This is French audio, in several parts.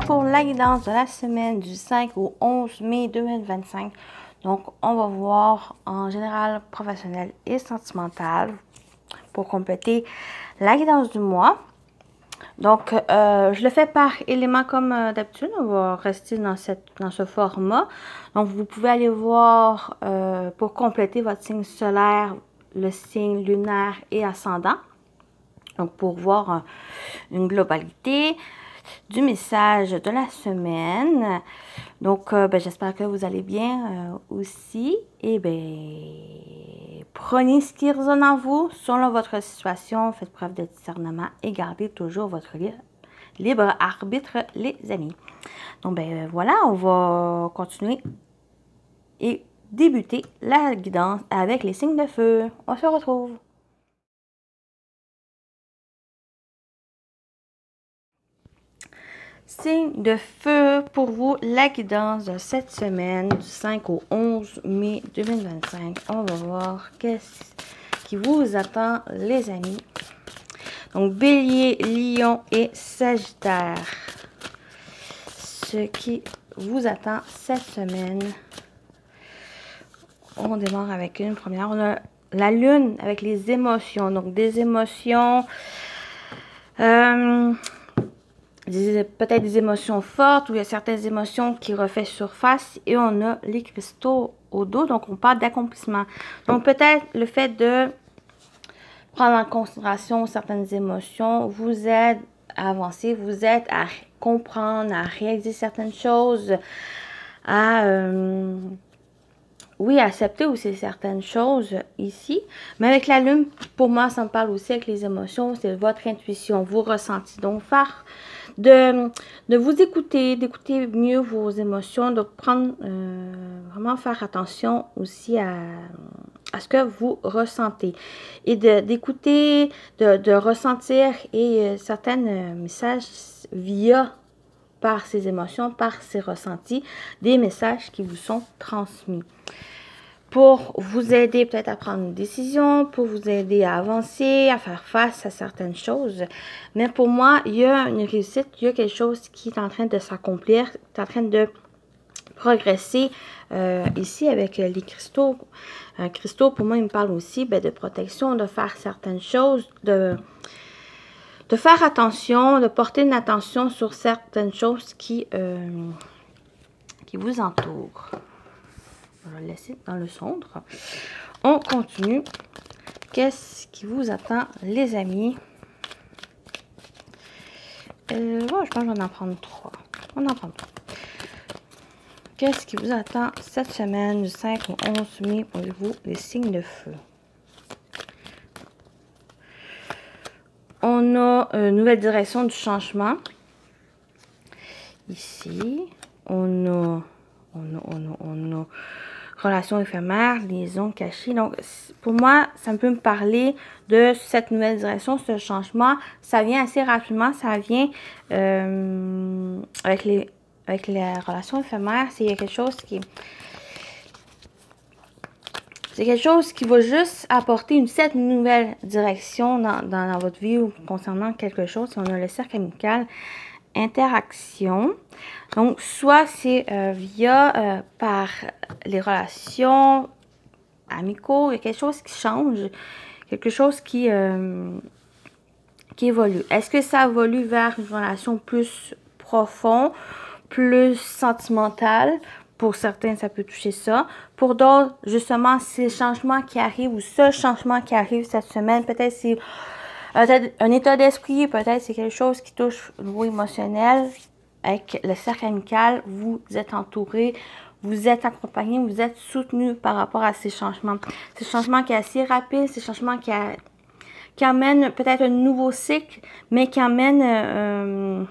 pour la guidance de la semaine du 5 au 11 mai 2025. Donc, on va voir en général professionnel et sentimental pour compléter la guidance du mois. Donc, je le fais par élément comme d'habitude. On va rester dans ce format. Donc, vous pouvez aller voir pour compléter votre signe solaire, le signe lunaire et ascendant. Donc, pour voir une globalité du message de la semaine. Donc, j'espère que vous allez bien aussi. Et prenez ce qui résonne en vous, selon votre situation, faites preuve de discernement et gardez toujours votre libre arbitre, les amis. Donc, voilà, on va continuer et débuter la guidance avec les signes de feu. On se retrouve. Signe de feu pour vous, la guidance de cette semaine du 5 au 11 mai 2025. On va voir qu'est-ce qui vous attend, les amis. Donc, Bélier, Lion et Sagittaire. Ce qui vous attend cette semaine. On démarre avec une première. On a la Lune avec les émotions. Donc, des émotions... peut-être des émotions fortes ou il y a certaines émotions qui refait surface et on a les cristaux au dos, donc on parle d'accomplissement. Donc peut-être le fait de prendre en considération certaines émotions vous aide à avancer, vous aide à comprendre, à réaliser certaines choses, à oui, accepter aussi certaines choses ici. Mais avec la Lune, pour moi, ça me parle aussi avec les émotions, c'est votre intuition, vos ressentis. Donc faire de vous écouter, d'écouter mieux vos émotions, de prendre, vraiment faire attention aussi à ce que vous ressentez. Et d'écouter, de ressentir et certains messages par ces émotions, par ces ressentis, des messages qui vous sont transmis. Pour vous aider peut-être à prendre une décision, pour vous aider à avancer, à faire face à certaines choses. Mais pour moi, il y a une réussite, il y a quelque chose qui est en train de s'accomplir, qui est en train de progresser ici avec les cristaux. Cristaux, pour moi, il me parle aussi de protection, de faire certaines choses, de faire attention, de porter une attention sur certaines choses qui vous entourent. On va le laisser dans le sombre. On continue. Qu'est-ce qui vous attend, les amis? Je pense qu'on va en prendre 3. On en prend 3. Qu'est-ce qui vous attend cette semaine du 5 au 11 mai pour vous, les signes de feu? On a une nouvelle direction du changement. Ici, on a relation éphémère, liaison cachée. Donc, pour moi, ça peut me parler de cette nouvelle direction, ce changement. Ça vient assez rapidement, ça vient avec les relations éphémères. C'est quelque chose qui... C'est quelque chose qui va juste apporter cette nouvelle direction dans votre vie ou concernant quelque chose. Si on a le cercle amical, interaction. Donc, soit c'est via par les relations amicaux, il y a quelque chose qui change, quelque chose qui évolue. Est-ce que ça évolue vers une relation plus profonde, plus sentimentale? Pour certains, ça peut toucher ça. Pour d'autres, justement, ces changements qui arrivent ou ce changement qui arrive cette semaine, peut-être c'est un état d'esprit, peut-être c'est quelque chose qui touche au niveau émotionnel. Avec le cercle amical, vous êtes entouré, vous êtes accompagné, vous êtes soutenu par rapport à ces changements. Ces changements qui sont assez rapides, ces changements qui amènent peut-être un nouveau cycle, mais qui amènent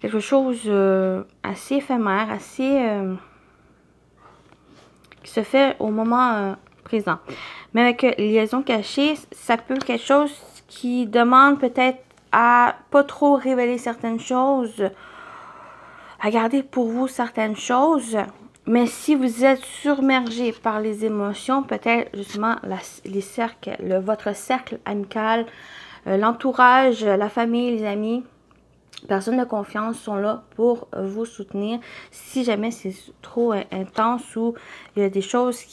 quelque chose assez éphémère, assez qui se fait au moment présent. Mais avec liaison cachée, ça peut être quelque chose qui demande peut-être à pas trop révéler certaines choses, à garder pour vous certaines choses. Mais si vous êtes submergé par les émotions, peut-être justement les cercles, votre cercle amical, l'entourage, la famille, les amis, personnes de confiance sont là pour vous soutenir si jamais c'est trop intense ou il y a des choses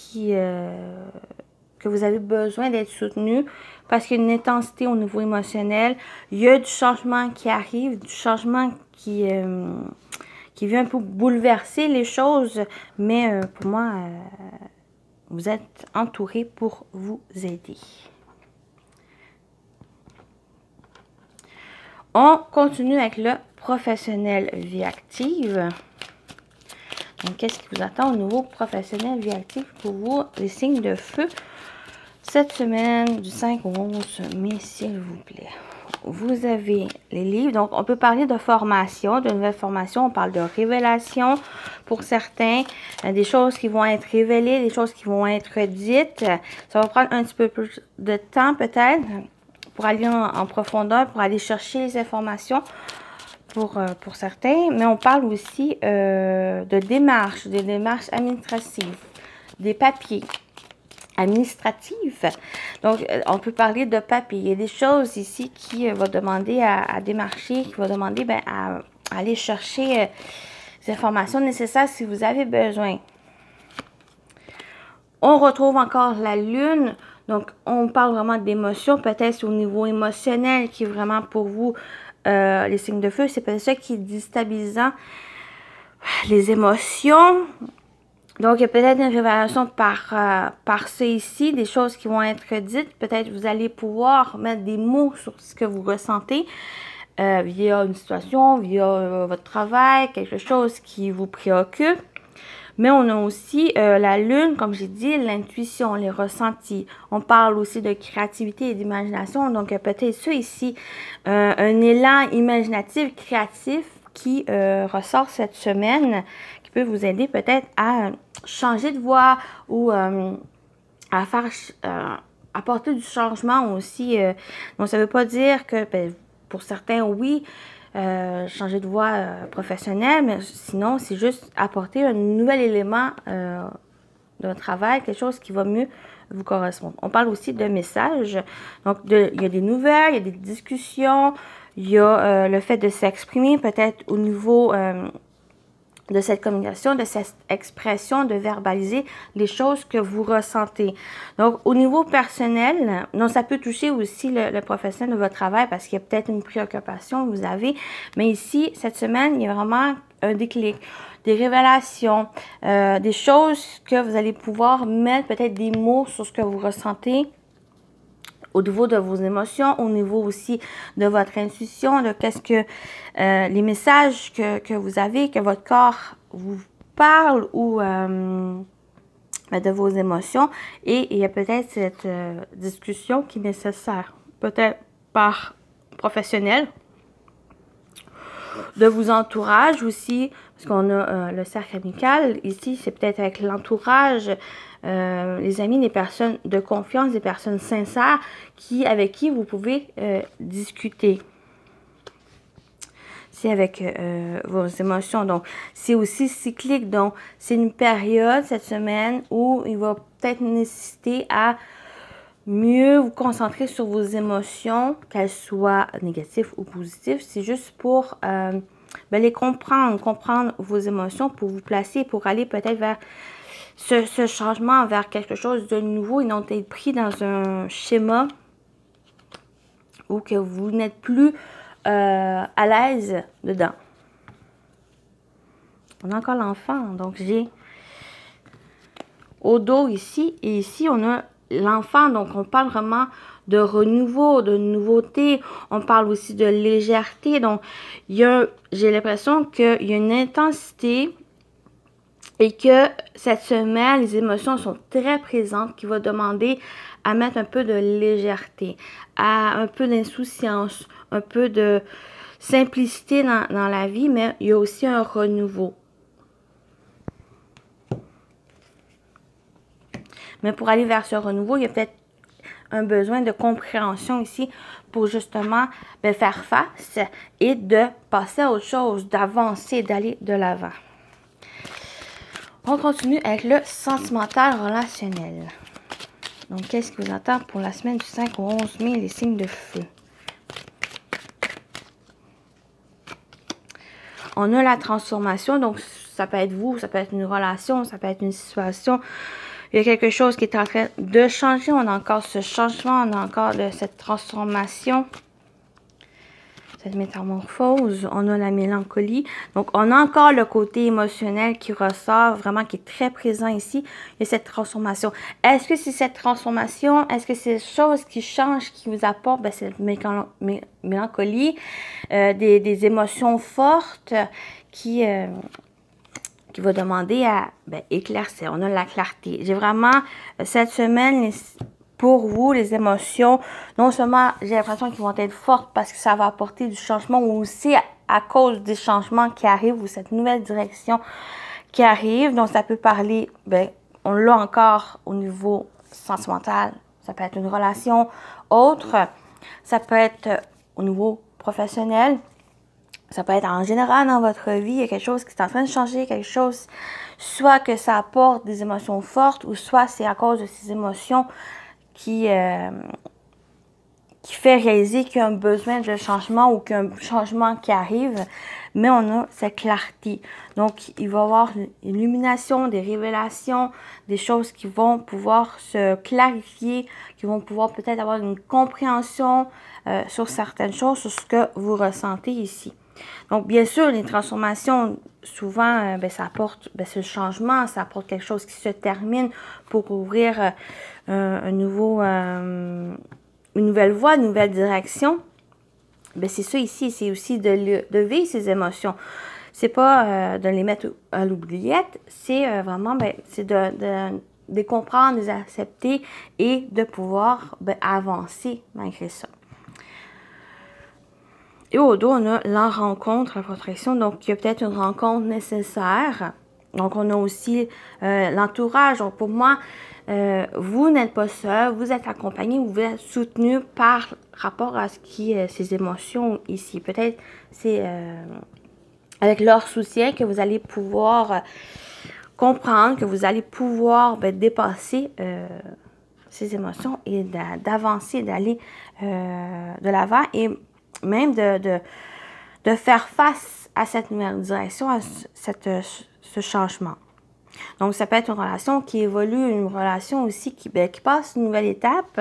que vous avez besoin d'être soutenu parce qu'il y a une intensité au niveau émotionnel. Il y a du changement qui arrive, du changement qui vient un peu bouleverser les choses, mais pour moi, vous êtes entouré pour vous aider. On continue avec le professionnel vie active. Donc, qu'est-ce qui vous attend au niveau professionnel vie active pour vous, les signes de feu, cette semaine du 5 au 11 mai, s'il vous plaît. Vous avez les livres. Donc, on peut parler de formation, de nouvelles formations. On parle de révélation pour certains. Des choses qui vont être révélées, des choses qui vont être dites. Ça va prendre un petit peu plus de temps, peut-être, pour aller en profondeur, pour aller chercher les informations pour certains. Mais on parle aussi de démarches, des démarches administratives, des papiers administratifs. Donc, on peut parler de papier. Il y a des choses ici qui vont demander à démarcher, qui vont demander à aller chercher les informations nécessaires si vous avez besoin. On retrouve encore la lune. Donc, on parle vraiment d'émotions, peut-être au niveau émotionnel qui est vraiment pour vous, les signes de feu. C'est peut-être ça qui est déstabilisant, les émotions. Donc, il y a peut-être une révélation par ça ici, des choses qui vont être dites. Peut-être vous allez pouvoir mettre des mots sur ce que vous ressentez via une situation, via votre travail, quelque chose qui vous préoccupe. Mais on a aussi la lune, comme j'ai dit, l'intuition, les ressentis. On parle aussi de créativité et d'imagination. Donc, peut-être ça ici, un élan imaginatif, créatif qui ressort cette semaine, qui peut vous aider peut-être à changer de voie ou à faire apporter du changement aussi. Donc, ça ne veut pas dire que, pour certains, oui, changer de voie professionnelle, mais sinon, c'est juste apporter un nouvel élément d'un travail, quelque chose qui va mieux vous correspondre. On parle aussi de messages. Donc, il y a des nouvelles, il y a des discussions, il y a le fait de s'exprimer peut-être au niveau de cette communication, de cette expression, de verbaliser les choses que vous ressentez. Donc, au niveau personnel, donc ça peut toucher aussi le professionnel de votre travail parce qu'il y a peut-être une préoccupation que vous avez. Mais ici, cette semaine, il y a vraiment un déclic, des révélations, des choses que vous allez pouvoir mettre peut-être des mots sur ce que vous ressentez au niveau de vos émotions, au niveau aussi de votre intuition, de qu'est-ce que les messages que vous avez, que votre corps vous parle ou de vos émotions. Et il y a peut-être cette discussion qui est nécessaire, peut-être par professionnel, de vos entourages aussi, parce qu'on a le cercle amical. Ici, c'est peut-être avec l'entourage, les amis, les personnes de confiance, des personnes sincères avec qui vous pouvez discuter. C'est avec vos émotions. Donc, c'est aussi cyclique. Donc, c'est une période cette semaine où il va peut-être nécessiter à mieux vous concentrer sur vos émotions, qu'elles soient négatives ou positives. C'est juste pour les comprendre vos émotions, pour vous placer, pour aller peut-être vers ce changement, vers quelque chose de nouveau et non être pris dans un schéma où que vous n'êtes plus à l'aise dedans. On a encore l'enfant, donc j'ai au dos ici, et ici on a l'enfant, donc on parle vraiment de renouveau, de nouveauté, on parle aussi de légèreté, donc j'ai l'impression qu'il y a une intensité et que cette semaine, les émotions sont très présentes, qui va demander à mettre un peu de légèreté, un peu d'insouciance, un peu de simplicité dans la vie, mais il y a aussi un renouveau. Mais pour aller vers ce renouveau, il y a peut-être un besoin de compréhension ici pour justement faire face et de passer à autre chose, d'avancer, d'aller de l'avant. On continue avec le sentimental relationnel. Donc, qu'est-ce qui vous attend pour la semaine du 5 au 11 mai, les signes de feu? On a la transformation, donc ça peut être vous, ça peut être une relation, ça peut être une situation. Il y a quelque chose qui est en train de changer. On a encore ce changement, on a encore cette transformation, cette métamorphose. On a la mélancolie. Donc, on a encore le côté émotionnel qui ressort, vraiment qui est très présent ici. Il y a cette transformation. Est-ce que c'est cette transformation? Est-ce que c'est des choses qui changent, qui vous apportent cette mélancolie, des émotions fortes qui va demander à éclaircir. On a la clarté. J'ai vraiment, cette semaine, pour vous, les émotions, non seulement j'ai l'impression qu'ils vont être fortes parce que ça va apporter du changement, ou aussi à cause des changements qui arrivent, ou cette nouvelle direction qui arrive. Donc, ça peut parler, on l'a encore au niveau sentimental. Ça peut être une relation autre. Ça peut être au niveau professionnel. Ça peut être en général dans votre vie, il y a quelque chose qui est en train de changer, quelque chose, soit que ça apporte des émotions fortes, ou soit c'est à cause de ces émotions qui fait réaliser qu'il y a un besoin de changement ou qu'il y a un changement qui arrive, mais on a cette clarté. Donc, il va y avoir une illumination, des révélations, des choses qui vont pouvoir se clarifier, qui vont pouvoir peut-être avoir une compréhension sur certaines choses, sur ce que vous ressentez ici. Donc, bien sûr, les transformations, souvent, ça apporte ce changement, ça apporte quelque chose qui se termine pour ouvrir une nouvelle voie, une nouvelle direction. C'est ça ici, c'est aussi de vivre ces émotions. C'est pas de les mettre à l'oubliette, c'est vraiment, c'est de les comprendre, de les accepter et de pouvoir avancer malgré ça. Et au dos, on a la rencontre, la protection. Donc, il y a peut-être une rencontre nécessaire. Donc, on a aussi l'entourage. Donc, pour moi, vous n'êtes pas seul, vous êtes accompagné, vous êtes soutenu par rapport à ce qui est ces émotions ici. Peut-être c'est avec leur soutien que vous allez pouvoir comprendre, que vous allez pouvoir dépasser ces émotions et d'avancer, d'aller de l'avant et même de faire face à cette nouvelle direction, à ce changement. Donc, ça peut être une relation qui évolue, une relation aussi qui passe une nouvelle étape.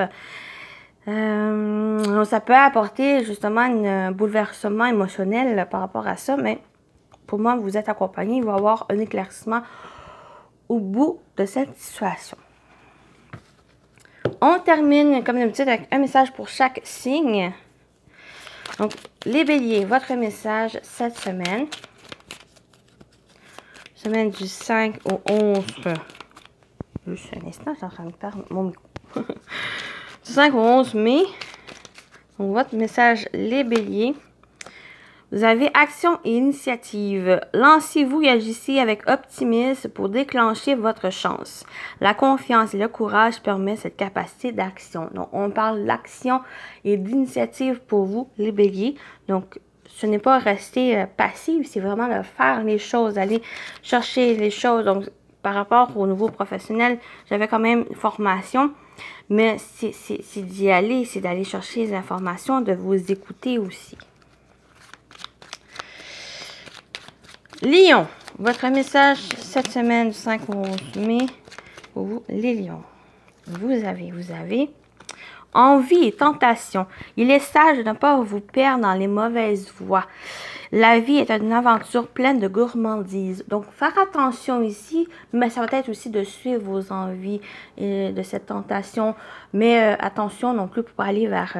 Ça peut apporter justement un bouleversement émotionnel par rapport à ça, mais pour moi, vous êtes accompagné, il va y avoir un éclaircissement au bout de cette situation. On termine, comme d'habitude, avec un message pour chaque signe. Donc, les béliers, votre message cette semaine. Semaine du 5 au 11. Juste un instant, je suis en train de perdre mon micro. Du 5 au 11 mai. Donc, votre message, les béliers. Vous avez action et initiative. Lancez-vous et agissez avec optimisme pour déclencher votre chance. La confiance et le courage permettent cette capacité d'action. Donc, on parle d'action et d'initiative pour vous, les béliers. Donc, ce n'est pas rester passif, c'est vraiment de faire les choses, aller chercher les choses. Donc, par rapport au niveau professionnel, j'avais quand même une formation, mais c'est d'y aller, c'est d'aller chercher les informations, de vous écouter aussi. Lion, votre message cette semaine du 5 au 11 mai pour vous, les lions. Vous avez envie et tentation. Il est sage de ne pas vous perdre dans les mauvaises voies. La vie est une aventure pleine de gourmandise. Donc, faire attention ici, mais ça va être aussi de suivre vos envies et de cette tentation. Mais attention non plus pour aller vers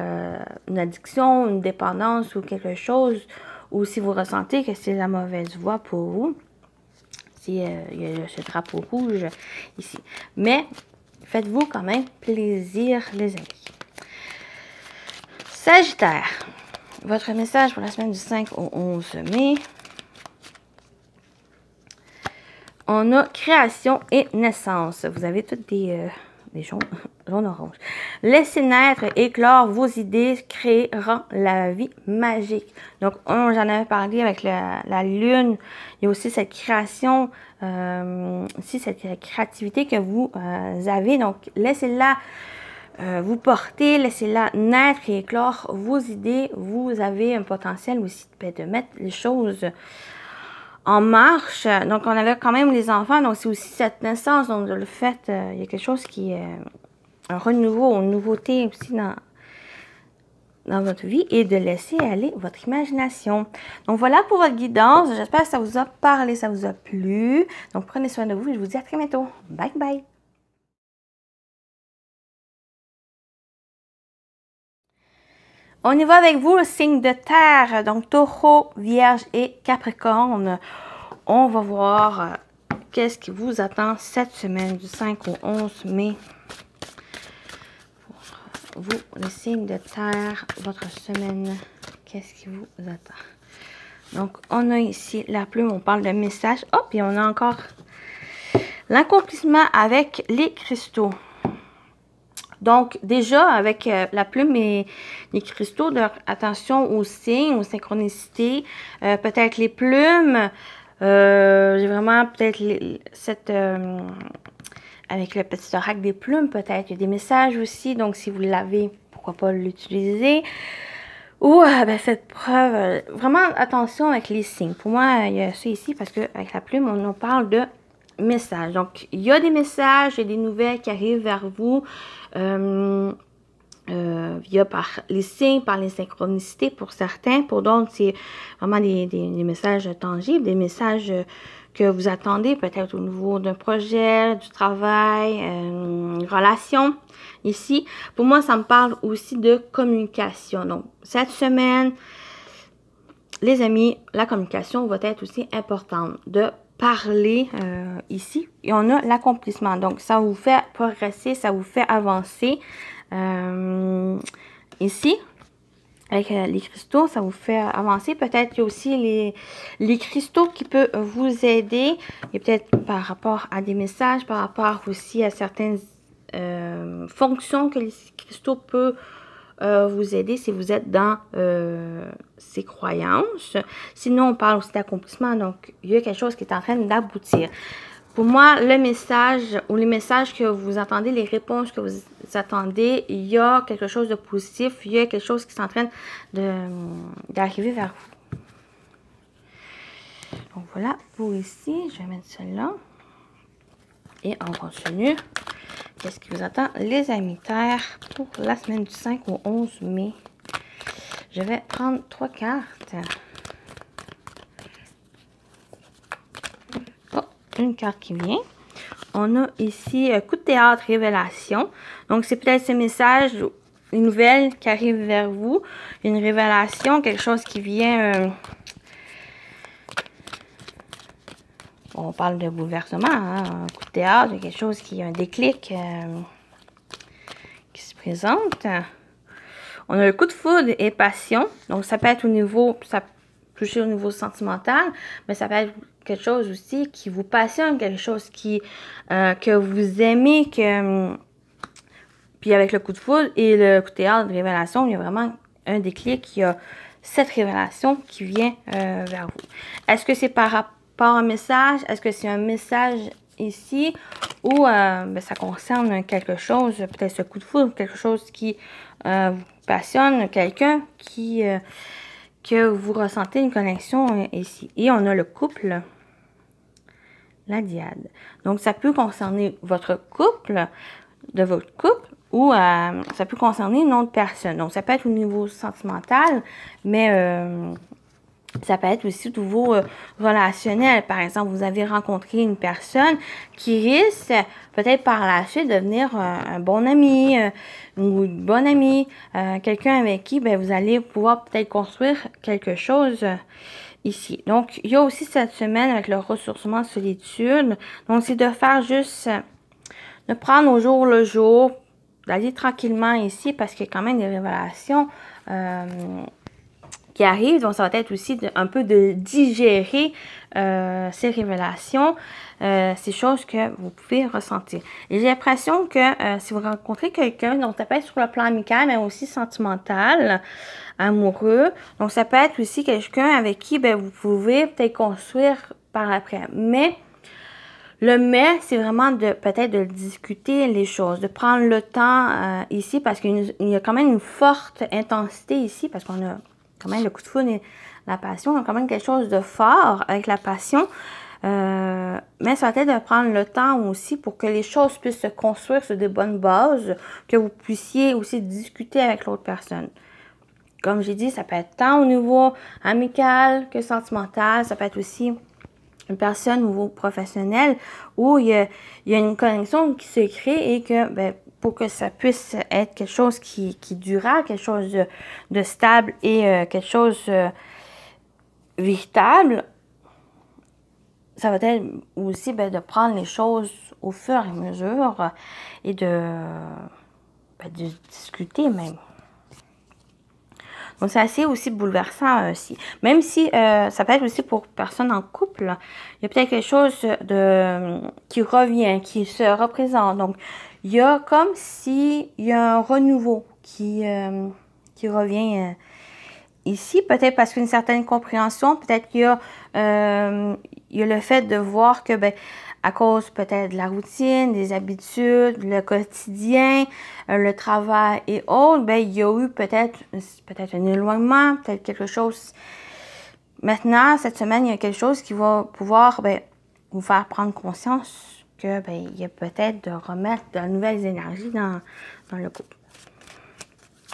une addiction, une dépendance ou quelque chose. Ou si vous ressentez que c'est la mauvaise voie pour vous. Il y a ce drapeau rouge ici. Mais faites-vous quand même plaisir, les amis. Sagittaire, votre message pour la semaine du 5 au 11 mai. On a création et naissance. Vous avez toutes des jaune-orange. Laissez naître et éclore vos idées, créer rend la vie magique. Donc, j'en avais parlé avec la lune. Il y a aussi cette création, aussi cette créativité que vous avez. Donc, laissez-la vous porter, laissez-la naître et éclore vos idées. Vous avez un potentiel aussi de mettre les choses en marche. Donc, on avait quand même les enfants. Donc, c'est aussi cette naissance. Donc, le fait, il y a quelque chose qui est un renouveau, une nouveauté aussi dans votre vie et de laisser aller votre imagination. Donc, voilà pour votre guidance. J'espère que ça vous a parlé, ça vous a plu. Donc, prenez soin de vous et je vous dis à très bientôt. Bye, bye. On y va avec vous, le signe de terre, donc Taureau, Vierge et Capricorne. On va voir qu'est-ce qui vous attend cette semaine du 5 au 11 mai. Pour vous, le signe de terre, votre semaine, qu'est-ce qui vous attend? Donc, on a ici la plume, on parle de message. Oh, puis on a encore l'accomplissement avec les cristaux. Donc, déjà, avec la plume et les cristaux, attention aux signes, aux synchronicités. Peut-être les plumes. J'ai vraiment peut-être cette... avec le petit oracle des plumes, peut-être. Il y a des messages aussi. Donc, si vous l'avez, pourquoi pas l'utiliser. Ou, faites preuve. Vraiment, attention avec les signes. Pour moi, il y a ça ici parce qu'avec la plume, on parle de messages. Donc, il y a des messages, il y a des nouvelles qui arrivent vers vous via par les signes, par les synchronicités pour certains. Pour d'autres, c'est vraiment des messages tangibles, des messages que vous attendez peut-être au niveau d'un projet, du travail, une relation. Ici, pour moi, ça me parle aussi de communication. Donc, cette semaine, les amis, la communication va être aussi importante. De parler ici. Et on a l'accomplissement. Donc, ça vous fait progresser, ça vous fait avancer. Ici, avec les cristaux, ça vous fait avancer. Peut-être qu'il y a aussi les cristaux qui peuvent vous aider. Et peut-être par rapport à des messages, par rapport aussi à certaines fonctions que les cristaux peuvent vous aider si vous êtes dans ces croyances. Sinon, on parle aussi d'accomplissement. Donc, il y a quelque chose qui est en train d'aboutir. Pour moi, le message ou les messages que vous attendez, les réponses que vous attendez, il y a quelque chose de positif. Il y a quelque chose qui est en train d'arriver vers vous. Donc, voilà. Pour ici, je vais mettre celle-là. Et on continue. Qu'est-ce qui vous attend, les amis terre, pour la semaine du 5 au 11 mai? Je vais prendre 3 cartes. Oh, une carte qui vient. On a ici coup de théâtre, révélation. Donc, c'est peut-être ce message, une nouvelle qui arrive vers vous. Une révélation, quelque chose qui vient... on parle de bouleversement, hein, un coup de théâtre, quelque chose qui a un déclic qui se présente. On a le coup de foudre et passion. Donc, ça peut être au niveau, ça peut toucher au niveau sentimental, mais ça peut être quelque chose aussi qui vous passionne, quelque chose que vous aimez, puis avec le coup de foudre et le coup de théâtre de révélation, il y a vraiment un déclic, il y a cette révélation qui vient vers vous. Est-ce que c'est par rapport à un message? Est-ce que c'est un message ici ou ça concerne quelque chose, peut-être ce coup de foudre, quelque chose qui vous passionne, quelqu'un que vous ressentez une connexion ici. Et on a le couple, la diade. Donc, ça peut concerner votre couple, de votre couple, ou ça peut concerner une autre personne. Donc, ça peut être au niveau sentimental, mais ça peut être aussi au niveau relationnel. Par exemple, vous avez rencontré une personne qui risque peut-être par la suite de devenir un bon ami ou une bonne amie, quelqu'un avec qui vous allez pouvoir peut-être construire quelque chose ici. Donc, il y a aussi cette semaine avec le ressourcement solitude. Donc, c'est de faire juste, de prendre au jour le jour, d'aller tranquillement ici parce qu'il y a quand même des révélations qui arrivent. Donc, ça va être aussi un peu de digérer ces révélations, ces choses que vous pouvez ressentir. Et j'ai l'impression que si vous rencontrez quelqu'un, donc ça peut être sur le plan amical, mais aussi sentimental, amoureux. Donc, ça peut être aussi quelqu'un avec qui vous pouvez peut-être construire par après. Mais le mais, c'est vraiment peut-être de discuter les choses, de prendre le temps ici parce qu'il y a quand même une forte intensité ici parce qu'on a quand même le coup de foudre la passion. Il y a quand même quelque chose de fort avec la passion. Mais ça va être de prendre le temps aussi pour que les choses puissent se construire sur des bonnes bases, que vous puissiez aussi discuter avec l'autre personne. Comme j'ai dit, ça peut être tant au niveau amical que sentimental, ça peut être aussi une personne au niveau professionnel où il y a une connexion qui se crée et que ben, pour que ça puisse être quelque chose qui durera, quelque chose de stable et quelque chose véritable, ça va être aussi ben, de prendre les choses au fur et à mesure et de discuter même. Donc, c'est assez aussi bouleversant aussi. Même si ça peut être aussi pour personnes en couple, là, il y a peut-être quelque chose qui revient, qui se représente. Donc, il y a comme si il y a un renouveau qui revient ici. Peut-être parce qu'une certaine compréhension, peut-être qu'il y a le fait de voir que, ben, à cause peut-être de la routine, des habitudes, le quotidien, le travail et autres, ben, il y a eu peut-être un éloignement, peut-être quelque chose. Maintenant, cette semaine, il y a quelque chose qui va pouvoir ben, vous faire prendre conscience que ben, il y a peut-être de remettre de nouvelles énergies dans le couple.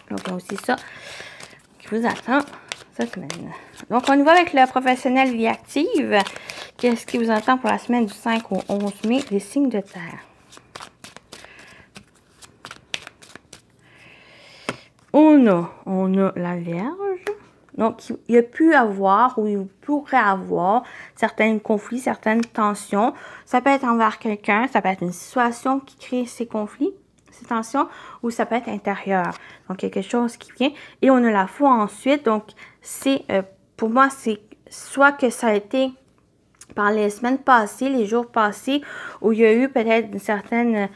Donc, il y a aussi ça qui vous attend cette semaine. Donc, on y va avec le professionnel vie active. Qu'est-ce qui vous attend pour la semaine du 5 au 11 mai, les signes de terre? On a la Vierge. Donc, il y a pu avoir ou il pourrait avoir certains conflits, certaines tensions. Ça peut être envers quelqu'un, ça peut être une situation qui crée ces conflits, ces tensions, ou ça peut être intérieur. Donc, il y a quelque chose qui vient. Et on a la foi ensuite. Donc, c'est, pour moi, c'est soit que ça a été par les semaines passées, les jours passés, où il y a eu peut-être une certaine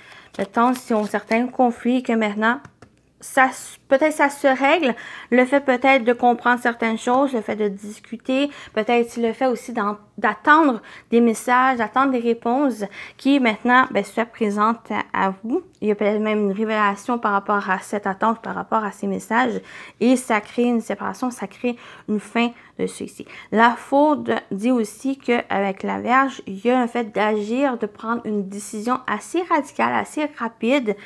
tension, certains conflits, que maintenant, peut-être ça se règle. Le fait peut-être de comprendre certaines choses, le fait de discuter, peut-être le fait aussi d'attendre des messages, d'attendre des réponses qui maintenant ben, soient présentes à vous. Il y a peut-être même une révélation par rapport à cette attente, par rapport à ces messages et ça crée une séparation, ça crée une fin de ceci. La faute dit aussi qu'avec la Vierge, il y a un fait d'agir, de prendre une décision assez radicale, assez rapide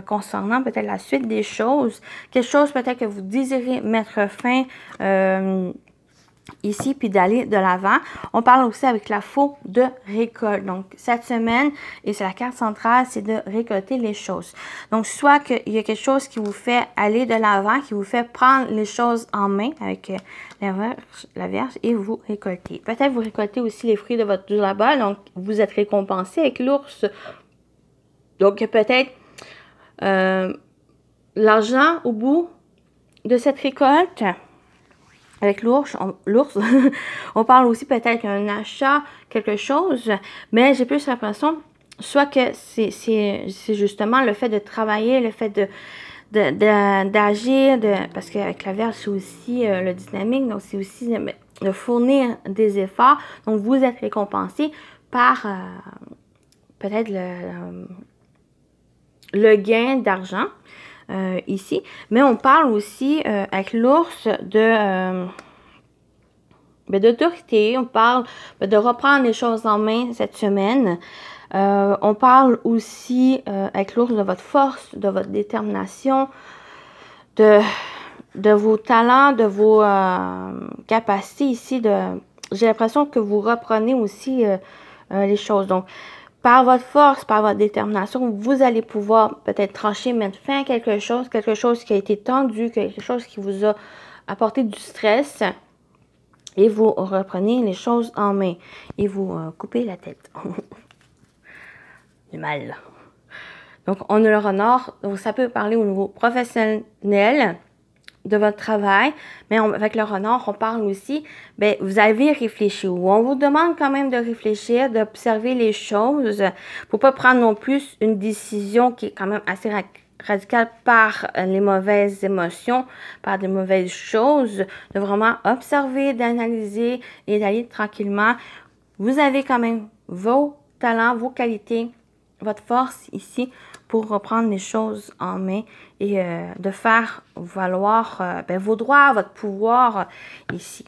concernant peut-être la suite des choses. Quelque chose peut-être que vous désirez mettre fin ici, puis d'aller de l'avant. On parle aussi avec la faux de récolte. Donc, cette semaine, et c'est la carte centrale, c'est de récolter les choses. Donc, soit qu'il y a quelque chose qui vous fait aller de l'avant, qui vous fait prendre les choses en main avec la Vierge et vous récoltez. Peut-être vous récoltez aussi les fruits de votre labeur, donc vous êtes récompensé avec l'ours. Donc, peut-être l'argent au bout de cette récolte. Avec l'ours, on parle aussi peut-être d'un achat, quelque chose, mais j'ai plus l'impression, soit que c'est justement le fait de travailler, le fait d'agir, parce qu'avec la Vierge, c'est aussi le dynamique, donc c'est aussi de fournir des efforts. Donc, vous êtes récompensé par peut-être le gain d'argent. Ici, mais on parle aussi avec l'ours d'autorité, on parle de reprendre les choses en main cette semaine. On parle aussi avec l'ours de votre force, de votre détermination, de vos talents, de vos capacités ici. J'ai l'impression que vous reprenez aussi les choses. Donc, par votre force, par votre détermination, vous allez pouvoir peut-être trancher, mettre fin à quelque chose qui a été tendu, quelque chose qui vous a apporté du stress. Et vous reprenez les choses en main. Et vous coupez la tête. Du mal. Donc, on a le renard. Donc, ça peut parler au niveau professionnel de votre travail, mais avec le renard, on parle aussi, ben, vous avez réfléchi, ou on vous demande quand même de réfléchir, d'observer les choses, pour pas prendre non plus une décision qui est quand même assez radicale par les mauvaises émotions, par des mauvaises choses, de vraiment observer, d'analyser et d'aller tranquillement. Vous avez quand même vos talents, vos qualités, votre force ici, pour reprendre les choses en main et de faire valoir vos droits, votre pouvoir ici.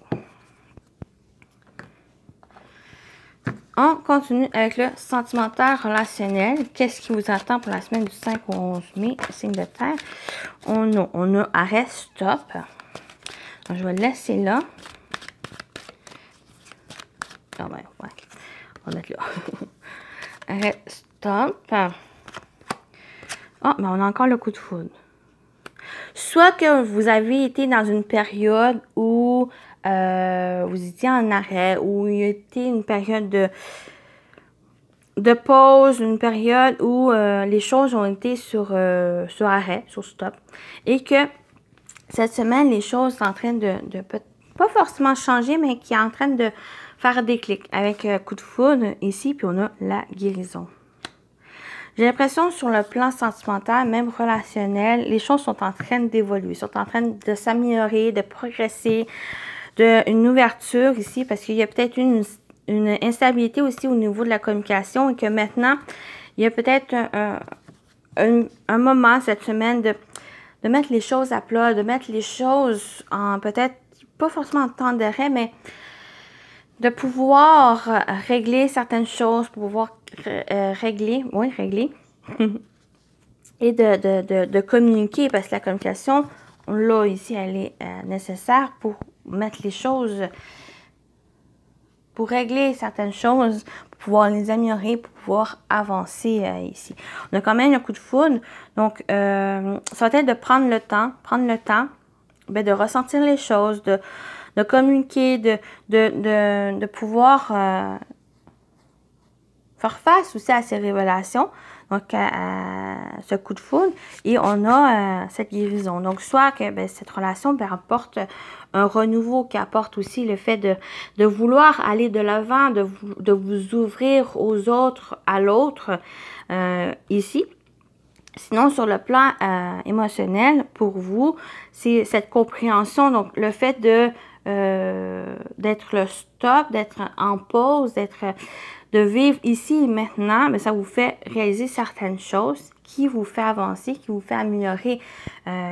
On continue avec le sentimental relationnel. Qu'est-ce qui vous attend pour la semaine du 5 au 11 mai? Signe de terre. On a arrêt, stop. Donc, je vais le laisser là. Ah ben, ouais. On va mettre là. Arrêt, stop. Ah, mais on a encore le coup de foudre. Soit que vous avez été dans une période où vous étiez en arrêt, où il y a été une période de pause, une période où les choses ont été sur arrêt, sur stop, et que cette semaine, les choses sont en train de pas forcément changer, mais qui est en train de faire des clics avec coup de foudre ici, puis on a la guérison. J'ai l'impression sur le plan sentimental, même relationnel, les choses sont en train d'évoluer, sont en train de s'améliorer, de progresser, une ouverture ici, parce qu'il y a peut-être une instabilité aussi au niveau de la communication et que maintenant, il y a peut-être un moment cette semaine de mettre les choses à plat, de mettre les choses en peut-être, pas forcément en temps d'arrêt, mais de pouvoir régler certaines choses, pour pouvoir régler, et de communiquer, parce que la communication, là, ici, elle est nécessaire pour mettre les choses, pour régler certaines choses, pour pouvoir les améliorer, pour pouvoir avancer ici. On a quand même un coup de foudre, donc ça va être de prendre le temps, ben, de ressentir les choses, de communiquer, de pouvoir faire face aussi à ces révélations, donc à ce coup de foudre, et on a cette guérison. Donc, soit que ben, cette relation ben, apporte un renouveau, qui apporte aussi le fait de vouloir aller de l'avant, de vous ouvrir aux autres, à l'autre, ici. Sinon, sur le plan émotionnel, pour vous, c'est cette compréhension, donc le fait d'être le stop, d'être en pause, de vivre ici et maintenant, mais ça vous fait réaliser certaines choses qui vous fait avancer, qui vous fait améliorer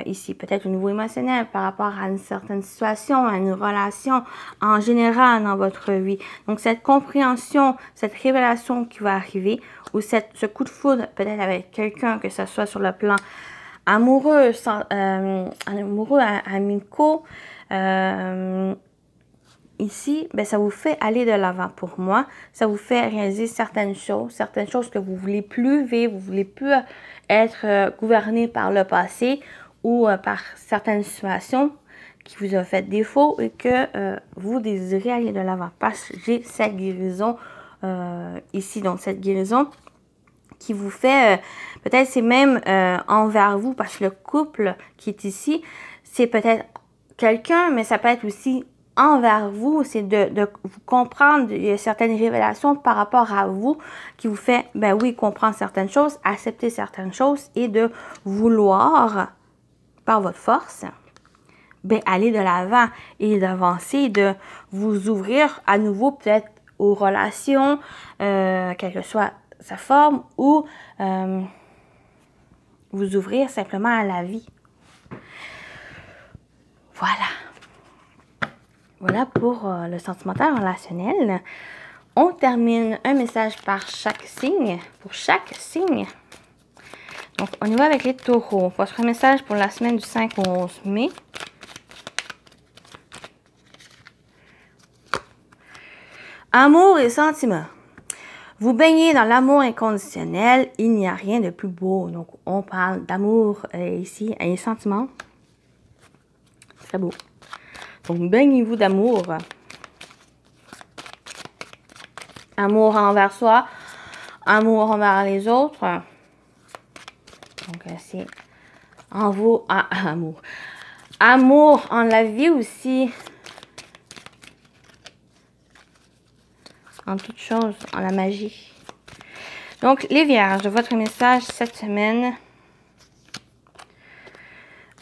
ici. Peut-être au niveau émotionnel par rapport à une certaine situation, à une relation en général dans votre vie. Donc, cette compréhension, cette révélation qui va arriver, ou ce coup de foudre peut-être avec quelqu'un, que ce soit sur le plan amoureux, amicaux, ici, ben, ça vous fait aller de l'avant pour moi. Ça vous fait réaliser certaines choses que vous ne voulez plus vivre, vous ne voulez plus être gouverné par le passé ou par certaines situations qui vous ont fait défaut et que vous désirez aller de l'avant. Parce que j'ai cette guérison ici. Donc, cette guérison qui vous fait, peut-être c'est même envers vous, parce que le couple qui est ici, c'est peut-être quelqu'un, mais ça peut être aussi envers vous, c'est de vous comprendre, il y a certaines révélations par rapport à vous qui vous fait, ben oui, comprendre certaines choses, accepter certaines choses et de vouloir, par votre force, ben aller de l'avant et d'avancer, de vous ouvrir à nouveau peut-être aux relations, quelle que soit sa forme, ou vous ouvrir simplement à la vie. Voilà. Voilà pour le sentimental relationnel. On termine un message par chaque signe, pour chaque signe. Donc, on y va avec les taureaux. Votre message pour la semaine du 5 au 11 mai. Amour et sentiments. Vous baignez dans l'amour inconditionnel. Il n'y a rien de plus beau. Donc, on parle d'amour ici et sentiments. Très beau. Donc, baignez-vous d'amour. Amour envers soi. Amour envers les autres. Donc, c'est en vous, amour. Amour en la vie aussi. En toute chose, en la magie. Donc, les vierges, votre message cette semaine.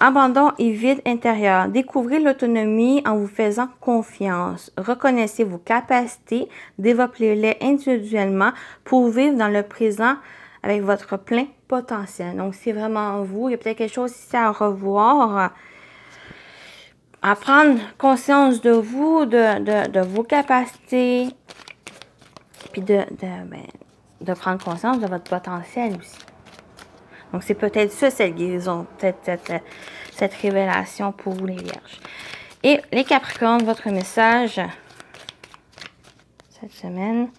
Abandon et vide intérieur. Découvrez l'autonomie en vous faisant confiance. Reconnaissez vos capacités. Développez-les individuellement pour vivre dans le présent avec votre plein potentiel. Donc, c'est vraiment vous. Il y a peut-être quelque chose ici à revoir. À prendre conscience de vous, de vos capacités. Puis de prendre conscience de votre potentiel aussi. Donc, c'est peut-être ça, cette guérison, peut-être cette révélation pour vous, les Vierges. Et les Capricornes, votre message cette semaine,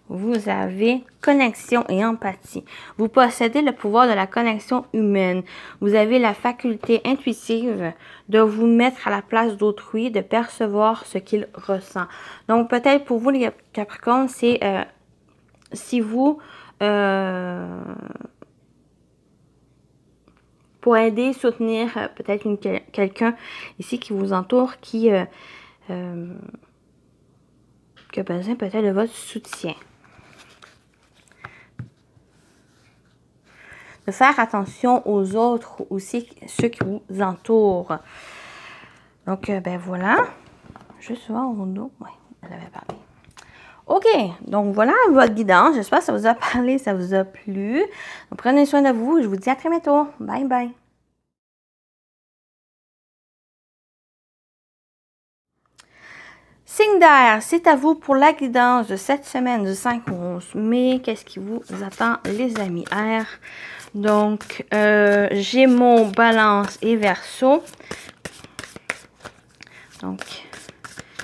vous avez connexion et empathie. Vous possédez le pouvoir de la connexion humaine. Vous avez la faculté intuitive de vous mettre à la place d'autrui, de percevoir ce qu'il ressent. Donc, peut-être pour vous, les Capricornes, c'est si vous... pour aider, soutenir peut-être quelqu'un ici qui vous entoure, qui a besoin peut-être de votre soutien. De faire attention aux autres aussi, ceux qui vous entourent. Donc, ben voilà. Juste voir au dos. Oui, elle avait parlé. OK, donc voilà votre guidance. J'espère que ça vous a parlé, ça vous a plu. Donc, prenez soin de vous. Je vous dis à très bientôt. Bye bye. Signe d'air, c'est à vous pour la guidance de cette semaine du 5 au 11 mai. Qu'est-ce qui vous attend, les amis air? Donc, Gémeaux, Balance et Verseau. Donc,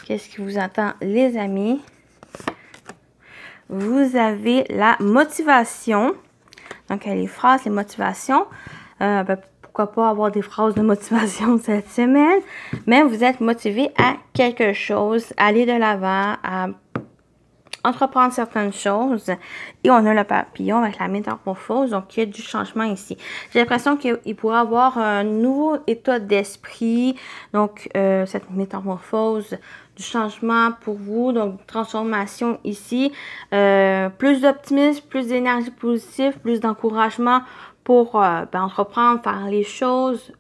qu'est-ce qui vous attend, les amis? Vous avez la motivation. Donc, les phrases, les motivations. Pourquoi pas avoir des phrases de motivation cette semaine. Mais vous êtes motivé à quelque chose, à aller de l'avant, à entreprendre certaines choses. Et on a le papillon avec la métamorphose. Donc, il y a du changement ici. J'ai l'impression qu'il pourrait avoir un nouveau état d'esprit. Donc, cette métamorphose, du changement pour vous. Donc, transformation ici. Plus d'optimisme, plus d'énergie positive, plus d'encouragement pour entreprendre, faire les choses.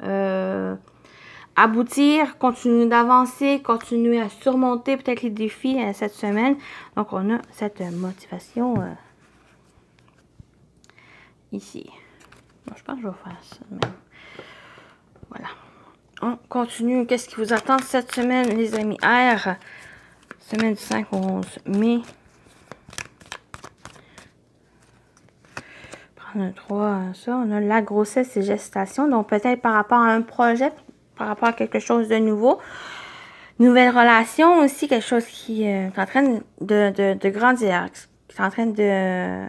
Aboutir, continuer d'avancer, continuer à surmonter peut-être les défis cette semaine. Donc, on a cette motivation ici. Bon, je pense que je vais faire ça même. Voilà. On continue. Qu'est-ce qui vous attend cette semaine, les amis air? Semaine du 5 au 11 mai. Prendre un 3, ça. On a la grossesse et gestation. Donc, peut-être par rapport à un projet, par rapport à quelque chose de nouveau. Nouvelle relation aussi, quelque chose qui est en train de grandir, qui est en train de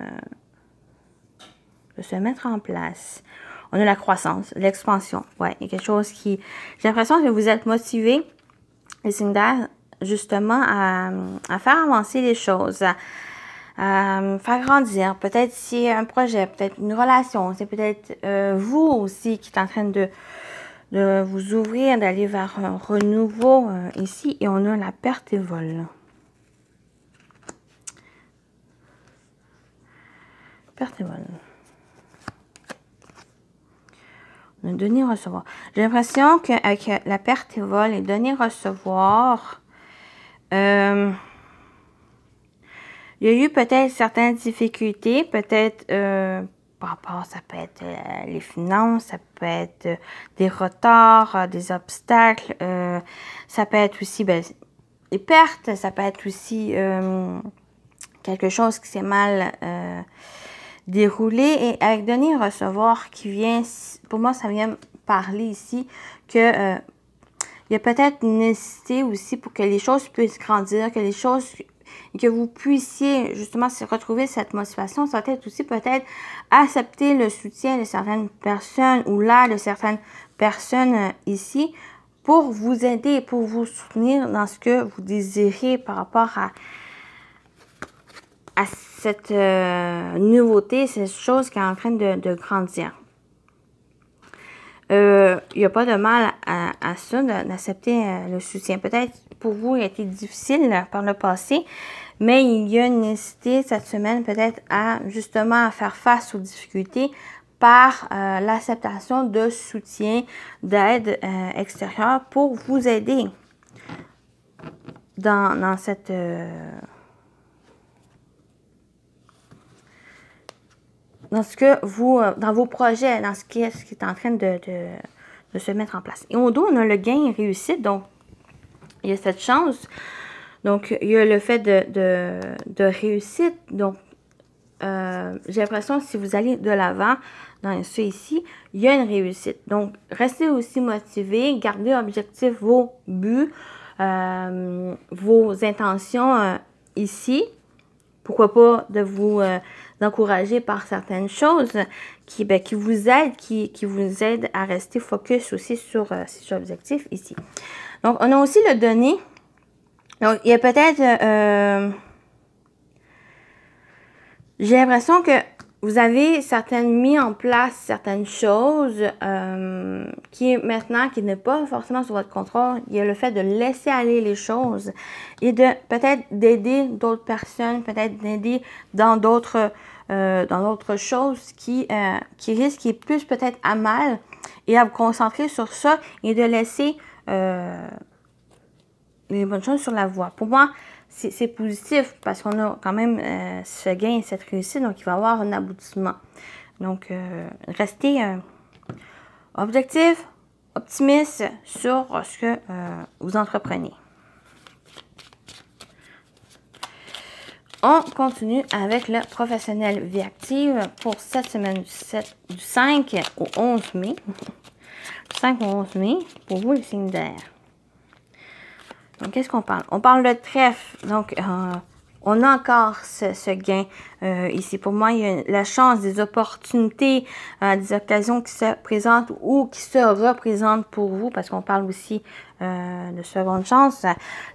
se mettre en place. On a la croissance, l'expansion. Ouais, il y a quelque chose qui... J'ai l'impression que vous êtes motivés, les signes d'air, justement, à faire avancer les choses, à faire grandir. Peut-être c'est un projet, peut-être une relation. C'est peut-être vous aussi qui êtes en train de vous ouvrir, d'aller vers un renouveau ici. Et on a la perte et vol. Perte et vol. On a donner-recevoir. J'ai l'impression qu'avec la perte et vol et donner-recevoir, il y a eu peut-être certaines difficultés, peut-être par rapport, ça peut être les finances, ça peut être des retards, des obstacles, ça peut être aussi des pertes, ça peut être aussi quelque chose qui s'est mal déroulé. Et avec donner et recevoir qui vient, pour moi, ça vient parler ici que il y a peut-être une nécessité aussi pour que les choses puissent grandir, que les choses... que vous puissiez justement retrouver cette motivation, ça va être aussi peut-être accepter le soutien de certaines personnes ou l'aide de certaines personnes ici pour vous aider, pour vous soutenir dans ce que vous désirez par rapport à cette nouveauté, cette chose qui est en train de grandir. Il n'y a pas de mal à ça, d'accepter le soutien. Peut-être pour vous, il a été difficile par le passé, mais il y a une nécessité cette semaine peut-être à justement à faire face aux difficultés par l'acceptation de soutien, d'aide extérieure pour vous aider dans cette... dans ce que vous, dans vos projets, dans ce qui est en train de se mettre en place. Et au dos, on a le gain et réussite, donc il y a cette chance Donc, il y a le fait de réussite. Donc, j'ai l'impression que si vous allez de l'avant dans ce ici, il y a une réussite. Donc, restez aussi motivé, gardez objectif vos buts, vos intentions ici. Pourquoi pas de vous encourager par certaines choses qui vous aident à rester focus aussi sur ces objectifs ici. Donc, on a aussi le donner. Donc, il y a peut-être... j'ai l'impression que vous avez mis en place certaines choses qui n'est pas forcément sur votre contrôle. Il y a le fait de laisser aller les choses et de peut-être d'aider d'autres personnes, peut-être d'aider dans d'autres choses qui risquent, qui est plus peut-être à mal, et à vous concentrer sur ça et de laisser les bonnes choses sur la voie. Pour moi, c'est positif parce qu'on a quand même ce gain et cette réussite, donc il va y avoir un aboutissement. Donc, restez objectif, optimiste sur ce que vous entreprenez. On continue avec le professionnel vie active pour cette semaine du 5 au 11 mai. Du 5 au 11 mai, pour vous, les signes d'air. Donc, qu'est-ce qu'on parle? On parle de trèfle. Donc, on a encore ce gain ici. Pour moi, il y a la chance, des opportunités, des occasions qui se présentent ou qui se représentent pour vous, parce qu'on parle aussi de seconde chance.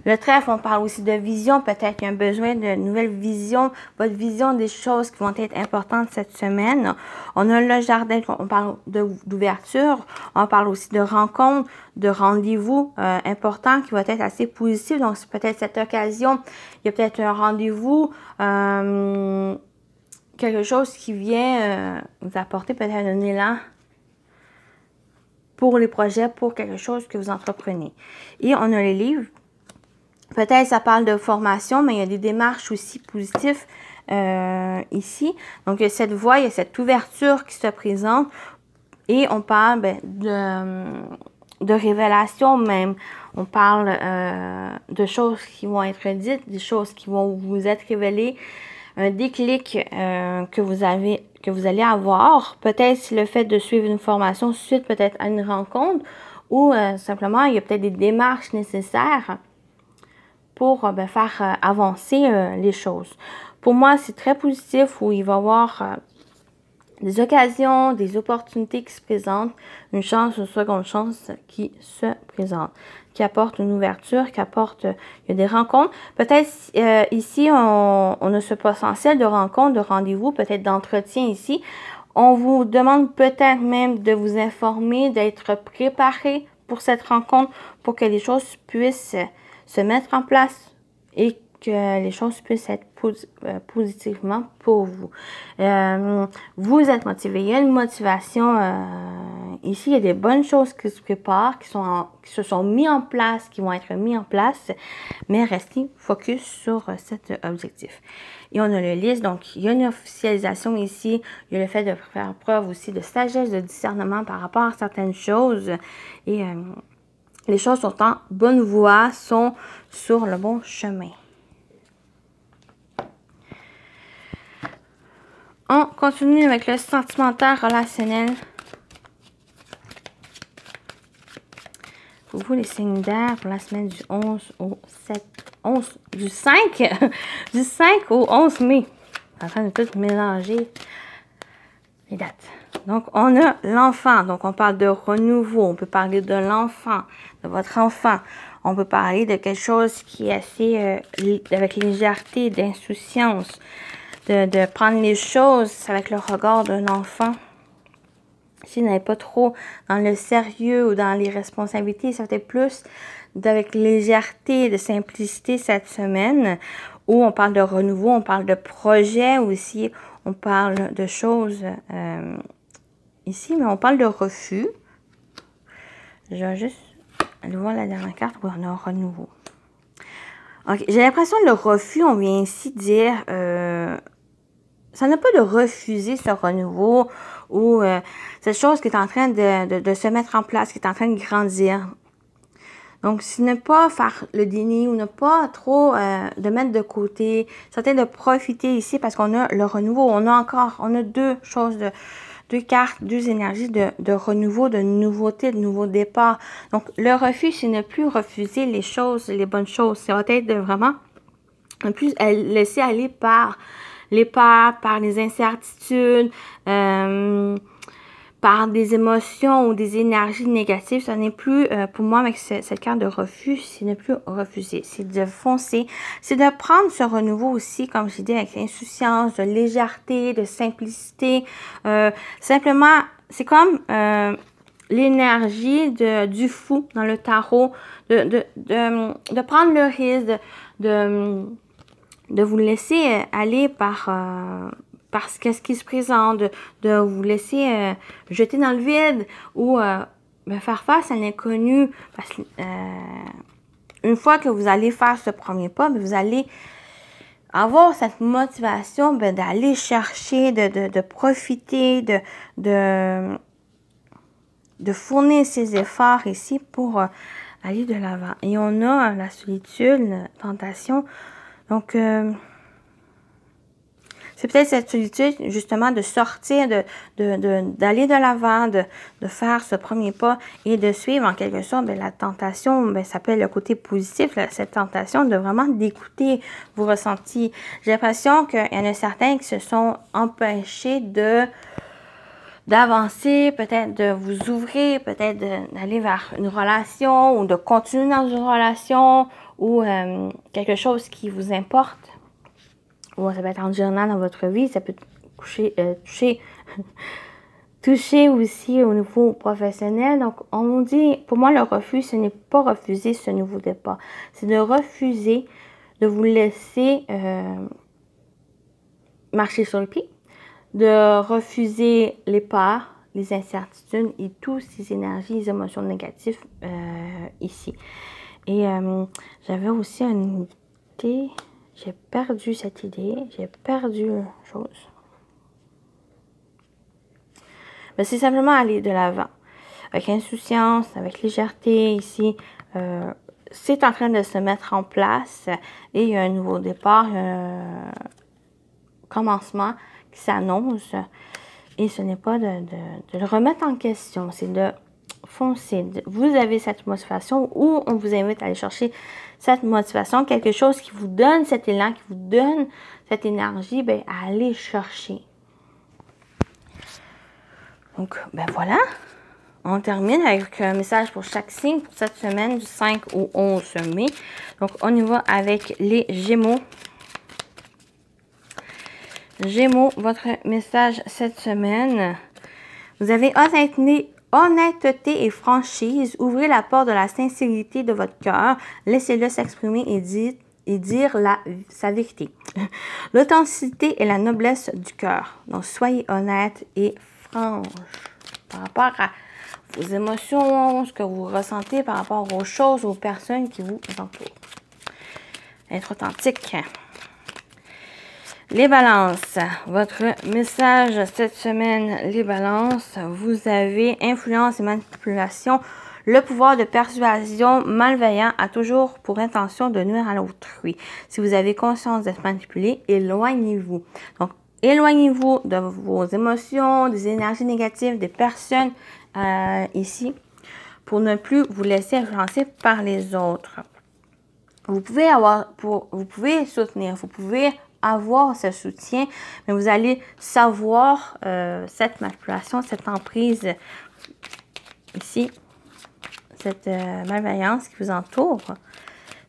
Le trèfle, on parle aussi de vision. Peut-être qu'il y a un besoin de nouvelles visions, votre vision des choses qui vont être importantes cette semaine. On a le jardin, on parle d'ouverture. On parle aussi de rencontres, de rendez-vous importants qui vont être assez positifs. Donc, c'est peut-être cette occasion. Il y a peut-être un rendez-vous, quelque chose qui vient vous apporter peut-être un élan pour les projets, pour quelque chose que vous entreprenez. Et on a les livres. Peut-être ça parle de formation, mais il y a des démarches aussi positives ici. Donc, il y a cette voie, il y a cette ouverture qui se présente. Et on parle de révélation même. On parle de choses qui vont être dites, des choses qui vont vous être révélées, un déclic que vous allez avoir. Peut-être le fait de suivre une formation suite peut-être à une rencontre ou simplement il y a peut-être des démarches nécessaires pour faire avancer les choses. Pour moi, c'est très positif où il va y avoir des occasions, des opportunités qui se présentent, une chance, une seconde chance qui se présente, qui apporte une ouverture, qui apporte, il y a des rencontres. Peut-être ici, on a ce potentiel de rencontre, de rendez-vous, peut-être d'entretien ici. On vous demande peut-être même de vous informer, d'être préparé pour cette rencontre, pour que les choses puissent se mettre en place et que les choses puissent être positivement pour vous. Vous êtes motivé. Il y a une motivation ici. Il y a des bonnes choses qui se préparent, qui se sont mis en place, qui vont être mis en place, mais restez focus sur cet objectif. Et on a le liste, donc il y a une officialisation ici. Il y a le fait de faire preuve aussi de sagesse, de discernement par rapport à certaines choses. Et les choses sont en bonne voie, sont sur le bon chemin. On continue avec le sentimental relationnel. Pour vous, les signes d'air pour la semaine du 11 au 7, du 5 au 11 mai. Je suis en train de tout mélanger les dates. Donc, on a l'enfant. Donc, on parle de renouveau. On peut parler de l'enfant, de votre enfant. On peut parler de quelque chose qui est assez avec légèreté, d'insouciance. De prendre les choses avec le regard d'un enfant. Si vous n'êtes pas trop dans le sérieux ou dans les responsabilités, ça va être plus avec légèreté, de simplicité cette semaine, où on parle de renouveau, on parle de projet aussi, on parle de choses ici, mais on parle de refus. Je vais juste aller voir la dernière carte où on a un renouveau. Okay. J'ai l'impression que le refus, on vient ici dire... ça n'a pas de refuser ce renouveau ou cette chose qui est en train de se mettre en place, qui est en train de grandir. Donc, si ne pas faire le déni ou ne pas trop de mettre de côté, certains de profiter ici parce qu'on a le renouveau. On a deux choses, deux cartes, deux énergies de renouveau, de nouveauté, de nouveau départ. Donc, le refus, c'est ne plus refuser les choses, les bonnes choses. Ça va être de vraiment ne plus laisser aller par les peurs, par les incertitudes, par des émotions ou des énergies négatives. Ce n'est plus, pour moi, avec cette carte de refus, c'est ne plus refuser. C'est de foncer. C'est de prendre ce renouveau aussi, comme j'ai dit, avec insouciance, de légèreté, de simplicité. Simplement, c'est comme l'énergie du fou dans le tarot, de prendre le risque, de vous laisser aller par ce qui se présente, de vous laisser jeter dans le vide ou faire face à l'inconnu. Parce que une fois que vous allez faire ce premier pas, vous allez avoir cette motivation d'aller chercher, de profiter, de fournir ses efforts ici pour aller de l'avant. Et on a la solitude, la tentation. Donc, c'est peut-être cette solitude, justement, de sortir, d'aller de l'avant, de faire ce premier pas et de suivre, en quelque sorte, la tentation, ça peut être le côté positif, cette tentation de vraiment d'écouter vos ressentis. J'ai l'impression qu'il y en a certains qui se sont empêchés d'avancer, peut-être de vous ouvrir, peut-être d'aller vers une relation ou de continuer dans une relation ou quelque chose qui vous importe. Ou ça peut être en journal dans votre vie, ça peut toucher aussi au niveau professionnel. Donc, on dit, pour moi, le refus, ce n'est pas refuser ce nouveau départ. C'est de refuser de vous laisser marcher sur le pied, de refuser les peurs, les incertitudes et toutes ces énergies, les émotions négatives ici. Et j'avais aussi une idée. J'ai perdu cette idée, j'ai perdu une chose. Mais c'est simplement aller de l'avant. Avec insouciance, avec légèreté ici. C'est en train de se mettre en place et il y a un nouveau départ, un commencement qui s'annonce. Et ce n'est pas de le remettre en question, c'est de foncer. Vous avez cette motivation ou on vous invite à aller chercher cette motivation, quelque chose qui vous donne cet élan, qui vous donne cette énergie, à aller chercher. Donc, voilà. On termine avec un message pour chaque signe pour cette semaine du 5 au 11 mai. Donc, on y va avec les Gémeaux. Gémeaux, votre message cette semaine. Vous avez honnêteté et franchise. Ouvrez la porte de la sincérité de votre cœur. Laissez-le s'exprimer et dire sa vérité. L'authenticité et la noblesse du cœur. Donc, soyez honnête et franche par rapport à vos émotions, ce que vous ressentez par rapport aux choses, aux personnes qui vous entourent. Être authentique. Les balances, votre message cette semaine, les balances, vous avez influence et manipulation. Le pouvoir de persuasion malveillant a toujours pour intention de nuire à l'autrui. Si vous avez conscience d'être manipulé, éloignez-vous. Donc, éloignez-vous de vos émotions, des énergies négatives, des personnes ici, pour ne plus vous laisser influencer par les autres. Vous pouvez soutenir, vous pouvez avoir ce soutien, mais vous allez savoir cette manipulation, cette emprise ici, cette malveillance qui vous entoure,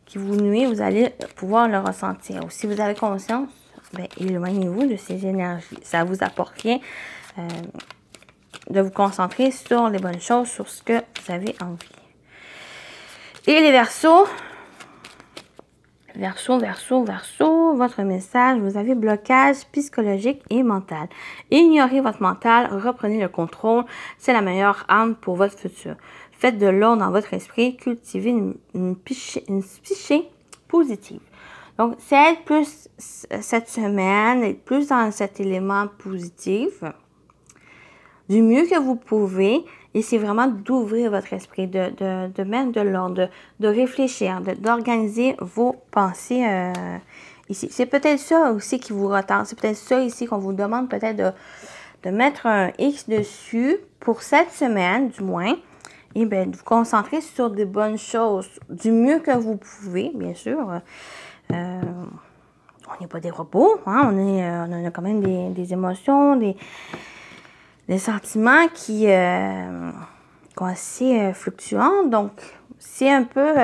qui vous nuit, vous allez pouvoir le ressentir. Si vous avez conscience, éloignez-vous de ces énergies. Ça vous apporte rien de vous concentrer sur les bonnes choses, sur ce que vous avez envie. Et les Verseaux, Verseau, votre message, vous avez blocage psychologique et mental. Ignorez votre mental, reprenez le contrôle, c'est la meilleure arme pour votre futur. Faites de l'ordre dans votre esprit, cultivez une psyché positive. Donc, c'est être plus cette semaine, être plus dans cet élément positif, du mieux que vous pouvez, Et c'est vraiment d'ouvrir votre esprit, de mettre de l'ordre, de réfléchir, d'organiser vos pensées ici. C'est peut-être ça aussi qui vous retente. C'est peut-être ça ici qu'on vous demande peut-être de mettre un X dessus pour cette semaine, du moins. Et bien, de vous concentrer sur des bonnes choses, du mieux que vous pouvez, bien sûr. On n'est pas des robots, hein? On a quand même des émotions, des sentiments qui sont assez fluctuants. Donc, c'est un peu,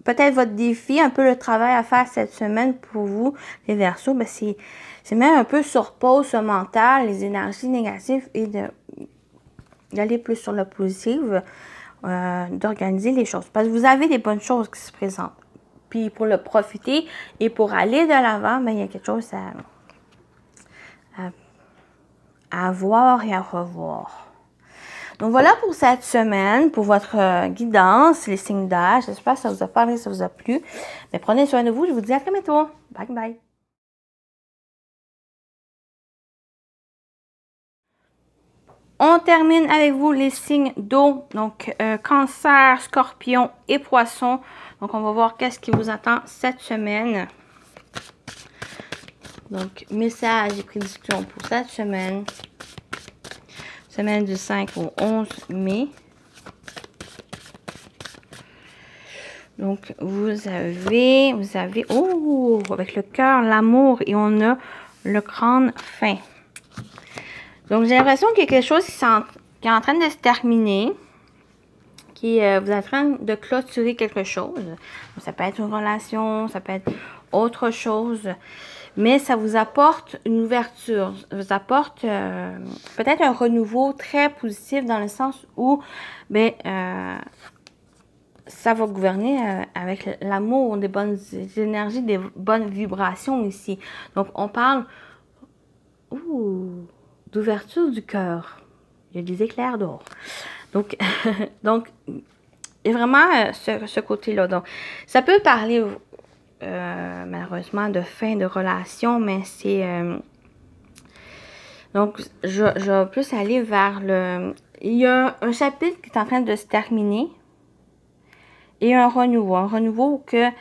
peut-être votre défi, un peu le travail à faire cette semaine pour vous, les Verseaux, ben c'est mettre un peu sur pause ce mental, les énergies négatives et d'aller plus sur le positif, d'organiser les choses. Parce que vous avez des bonnes choses qui se présentent. Puis pour le profiter et pour aller de l'avant, ben, il y a quelque chose à voir et à revoir. Donc voilà pour cette semaine, pour votre guidance, les signes d'âge. J'espère que ça vous a parlé, ça vous a plu. Mais prenez soin de vous. Je vous dis à très bientôt. Bye bye. On termine avec vous les signes d'eau, donc Cancer, Scorpion et Poisson. Donc on va voir qu'est-ce qui vous attend cette semaine. Donc message et prédiction pour cette semaine. Semaine du 5 au 11 mai. Donc vous avez, oh, avec le cœur, l'amour et on a le crâne fin. Donc, j'ai l'impression qu'il y a quelque chose qui est en train de se terminer. Vous êtes en train de clôturer quelque chose. Ça peut être une relation, ça peut être autre chose. Mais ça vous apporte une ouverture. Ça vous apporte peut-être un renouveau très positif dans le sens où ça va gouverner avec l'amour, des bonnes énergies, des bonnes vibrations ici. Donc, on parle... d'ouverture du cœur. Il y a des éclairs d'or. Donc, il y a vraiment ce côté-là. Donc, ça peut parler malheureusement de fin de relation, mais c'est... donc, je vais plus aller vers le... Il y a un chapitre qui est en train de se terminer et un renouveau. Un renouveau que...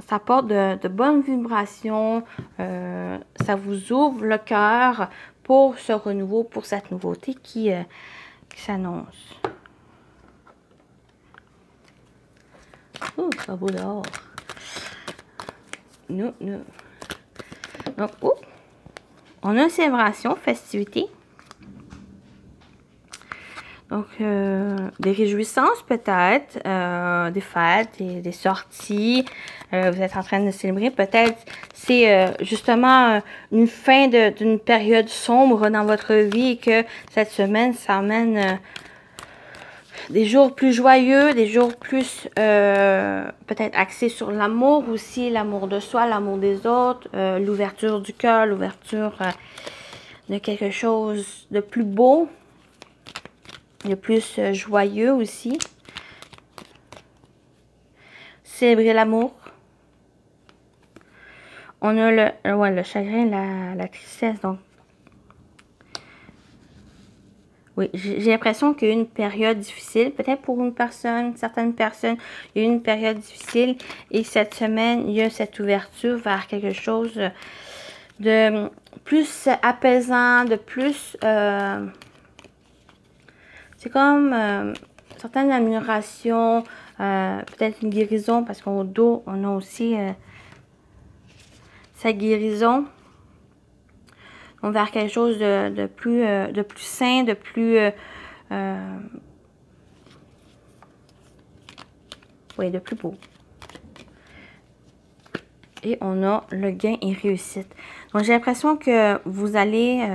ça apporte de bonnes vibrations, ça vous ouvre le cœur pour ce renouveau, pour cette nouveauté qui s'annonce. Oh, c'est beau dehors. Donc, on a une célébration, festivité. Donc, des réjouissances peut-être, des fêtes, des sorties. Vous êtes en train de célébrer. Peut-être c'est justement une fin d'une période sombre dans votre vie et que cette semaine, ça amène des jours plus joyeux, des jours plus peut-être axés sur l'amour aussi, l'amour de soi, l'amour des autres, l'ouverture du cœur, l'ouverture de quelque chose de plus beau. Le plus joyeux aussi. Célébrer l'amour. On a le chagrin, la tristesse. Donc, oui, j'ai l'impression qu'il y a une période difficile. Peut-être pour une personne, certaines personnes, il y a une période difficile. Et cette semaine, il y a cette ouverture vers quelque chose de plus apaisant, de plus... c'est comme certaines améliorations, peut-être une guérison, parce qu'au dos, on a aussi sa guérison. On va vers quelque chose de plus sain, de plus... oui, de plus beau. Et on a le gain et réussite. Donc, j'ai l'impression que vous allez,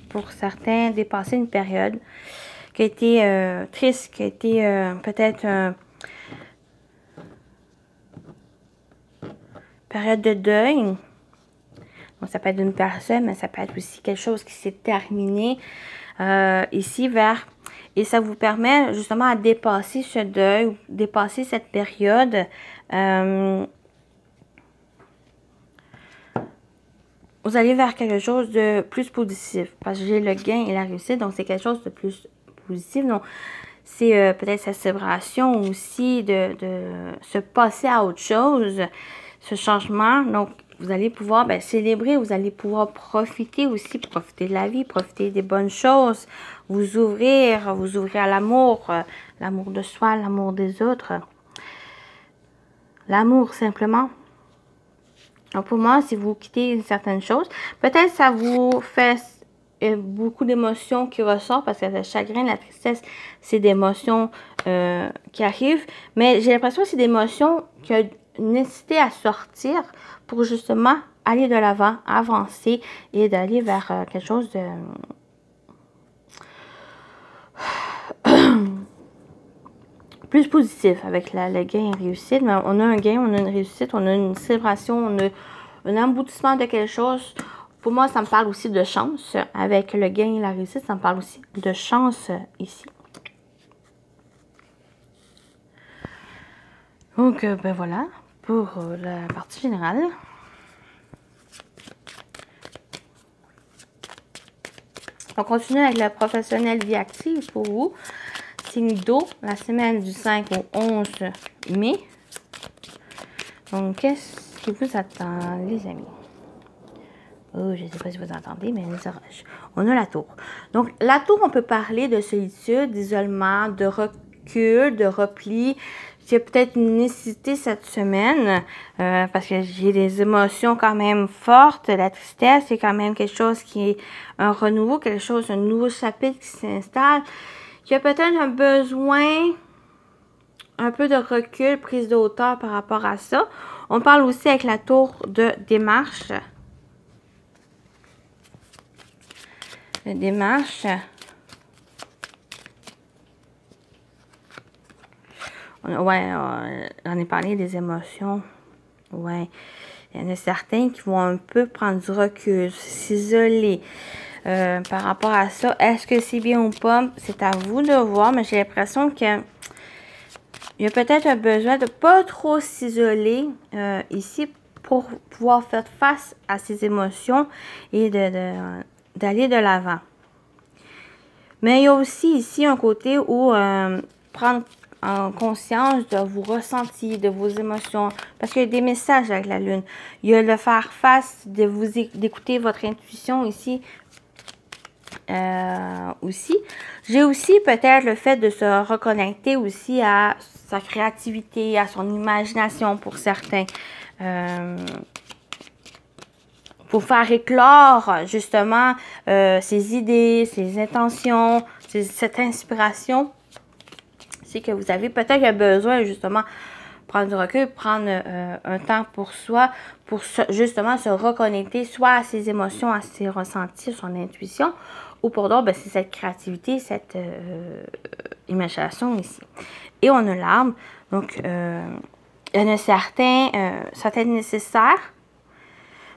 pour certains, dépasser une période qui a été triste, qui a été peut-être période de deuil. Donc, ça peut être une personne, mais ça peut être aussi quelque chose qui s'est terminé ici vers... Et ça vous permet justement à dépasser ce deuil, dépasser cette période. Vous allez vers quelque chose de plus positif. Parce que j'ai le gain et la réussite, donc c'est quelque chose de plus positive. Donc, c'est peut-être cette célébration aussi de se passer à autre chose, ce changement. Donc, vous allez pouvoir célébrer, vous allez pouvoir profiter aussi, profiter de la vie, profiter des bonnes choses, vous ouvrir à l'amour, l'amour de soi, l'amour des autres, l'amour simplement. Donc, pour moi, si vous quittez une certaine chose, peut-être ça vous fait beaucoup d'émotions qui ressortent parce que le chagrin, la tristesse, c'est des émotions qui arrivent. Mais j'ai l'impression que c'est des émotions qui ont une nécessité à sortir pour justement aller de l'avant, avancer et d'aller vers quelque chose de plus positif avec le gain et réussite. Mais on a un gain, on a une réussite, on a une célébration, on a un aboutissement de quelque chose. Pour moi, ça me parle aussi de chance. Avec le gain et la réussite, ça me parle aussi de chance ici. Donc, ben voilà, pour la partie générale. On continue avec le professionnel vie active pour vous. Signe d'eau, la semaine du 5 au 11 mai. Donc, qu'est-ce qui vous attend, les amis? Oh, je ne sais pas si vous entendez, mais les orages. On a la tour. Donc, la tour, on peut parler de solitude, d'isolement, de recul, de repli. Il y a peut-être une nécessité cette semaine parce que j'ai des émotions quand même fortes. La tristesse, c'est quand même quelque chose qui est un renouveau, quelque chose, un nouveau chapitre qui s'installe. Il y a peut-être un besoin, un peu de recul, prise de hauteur par rapport à ça. On parle aussi avec la tour de démarche. Démarche. Ouais, on a parlé des émotions. Ouais. Il y en a certains qui vont un peu prendre du recul, s'isoler par rapport à ça. Est-ce que c'est bien ou pas? C'est à vous de voir, mais j'ai l'impression que il y a peut-être un besoin de pas trop s'isoler ici pour pouvoir faire face à ces émotions et d'aller de l'avant. Mais il y a aussi ici un côté où prendre en conscience de vos ressentis, de vos émotions, parce qu'il y a des messages avec la lune. Il y a le faire face, d'écouter votre intuition ici aussi. J'ai aussi peut-être le fait de se reconnecter aussi à sa créativité, à son imagination pour certains. Pour faire éclore justement ses idées, ses intentions, cette inspiration. C'est que vous avez peut-être besoin justement prendre du recul, prendre un temps pour soi, pour justement se reconnecter soit à ses émotions, à ses ressentis, son intuition, ou pour d'autres, c'est cette créativité, cette imagination ici. Et on a l'arbre, donc il y en a certains, certaines nécessaires.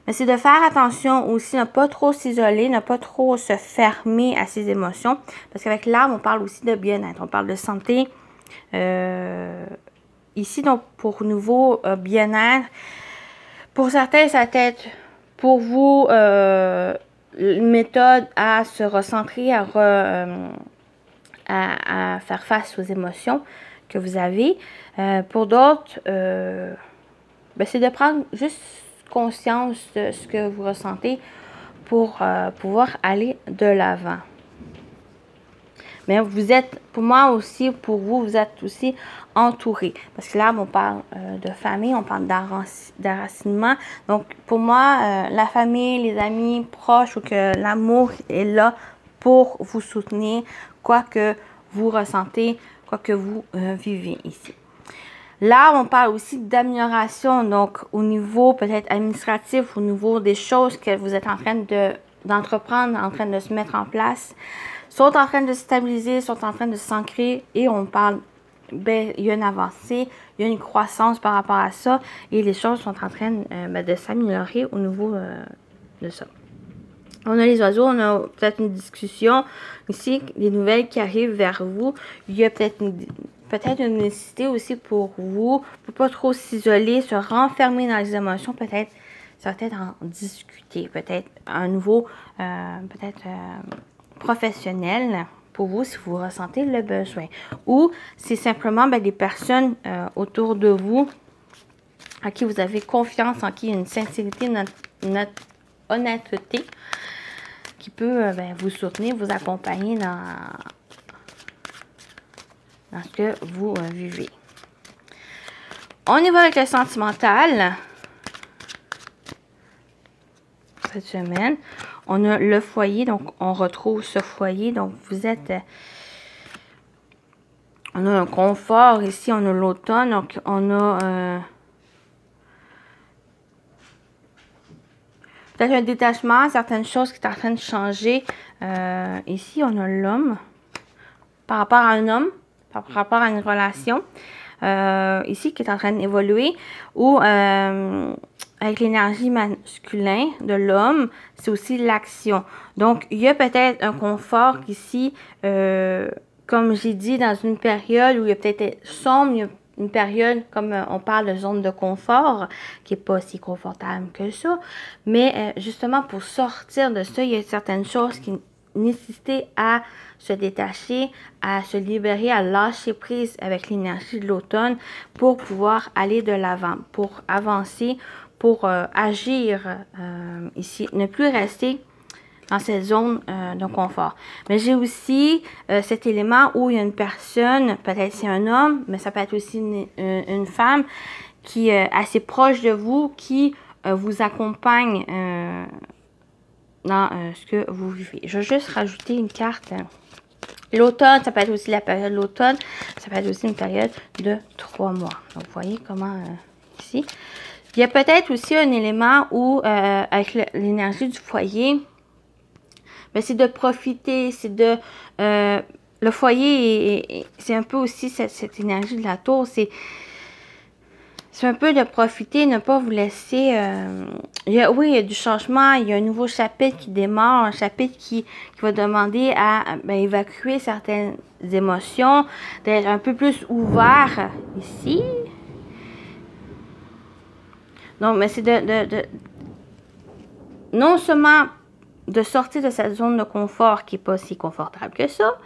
Mais c'est de faire attention aussi, ne pas trop s'isoler, ne pas trop se fermer à ses émotions. Parce qu'avec l'arbre, on parle aussi de bien-être, on parle de santé. Ici, donc, pour nouveau bien-être, pour certains, ça peut être pour vous une méthode à se recentrer, à faire face aux émotions que vous avez. Pour d'autres, c'est de prendre juste conscience de ce que vous ressentez pour pouvoir aller de l'avant. Mais vous êtes, pour moi aussi, pour vous, vous êtes aussi entouré. Parce que là, on parle de famille, on parle d'enracinement. Donc, pour moi, la famille, les amis proches, ou que l'amour est là pour vous soutenir, quoi que vous ressentez, quoi que vous vivez ici. Là, on parle aussi d'amélioration, donc au niveau peut-être administratif, au niveau des choses que vous êtes en train d'entreprendre, en train de se mettre en place, sont en train de se stabiliser, sont en train de s'ancrer et on parle, il y a une avancée, il y a une croissance par rapport à ça et les choses sont en train de s'améliorer au niveau de ça. On a les oiseaux, on a peut-être une discussion ici, des nouvelles qui arrivent vers vous. Il y a peut-être une nécessité aussi pour vous, pour pas trop s'isoler, se renfermer dans les émotions, peut-être, ça va peut-être en discuter, peut-être un nouveau, professionnel pour vous si vous ressentez le besoin. Ou c'est simplement des personnes autour de vous à qui vous avez confiance, en qui il y a une sincérité, une honnêteté qui peut vous soutenir, vous accompagner dans ce que vous vivez. On y va avec le sentimental. Cette semaine, on a le foyer, donc on retrouve ce foyer. Donc vous êtes, on a un confort ici, on a l'automne, donc on a peut-être un détachement, certaines choses qui sont en train de changer. Ici, on a l'homme par rapport à un homme, par rapport à une relation. Ici, qui est en train d'évoluer. Ou avec l'énergie masculine de l'homme, c'est aussi l'action. Donc, il y a peut-être un confort ici, comme j'ai dit, dans une période où il y a peut-être sombre, il y a une période, comme on parle de zone de confort, qui n'est pas si confortable que ça. Mais justement, pour sortir de ça, il y a certaines choses qui nécessitent à se détacher, à se libérer, à lâcher prise avec l'énergie de l'automne pour pouvoir aller de l'avant, pour avancer, pour agir ici, ne plus rester dans cette zone de confort. Mais j'ai aussi cet élément où il y a une personne, peut-être c'est un homme, mais ça peut être aussi une femme qui est assez proche de vous, qui vous accompagne dans ce que vous vivez. Je vais juste rajouter une carte. L'automne, ça peut être aussi la période de l'automne, ça peut être aussi une période de 3 mois. Donc, vous voyez comment ici. Il y a peut-être aussi un élément où, avec l'énergie du foyer, c'est de profiter, c'est de... le foyer, c'est un peu aussi cette énergie de la tour, c'est un peu de profiter, ne pas vous laisser... oui, il y a du changement, il y a un nouveau chapitre qui démarre, un chapitre qui va demander à évacuer certaines émotions, d'être un peu plus ouvert ici. Donc, mais c'est non seulement de sortir de cette zone de confort qui n'est pas si confortable que ça,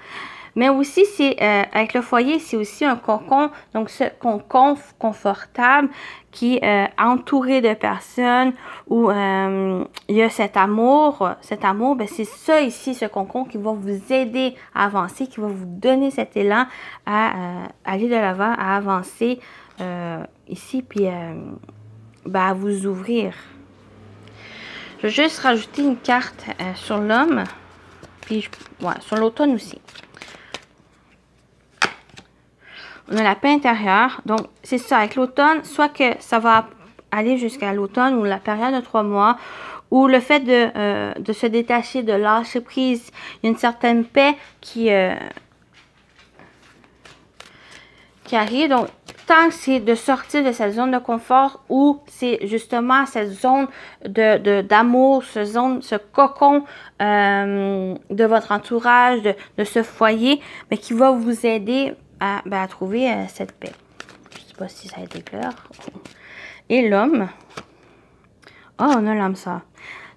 mais aussi, c'est avec le foyer, c'est aussi un cocon, donc ce cocon confortable qui est entouré de personnes où il y a cet amour. Cet amour, c'est ça ici, ce cocon qui va vous aider à avancer, qui va vous donner cet élan à aller de l'avant, à avancer ici, puis à vous ouvrir. Je vais juste rajouter une carte sur l'homme, puis sur l'automne aussi. On a la paix intérieure. Donc, c'est ça. Avec l'automne, soit que ça va aller jusqu'à l'automne ou la période de 3 mois, ou le fait de se détacher, de lâcher prise. Il y a une certaine paix qui arrive. Donc, tant que c'est de sortir de cette zone de confort ou c'est justement cette zone d'amour, ce cocon de votre entourage, de ce foyer, mais qui va vous aider à trouver cette paix. Je ne sais pas si ça a été clair. Et l'homme. On a l'âme sœur.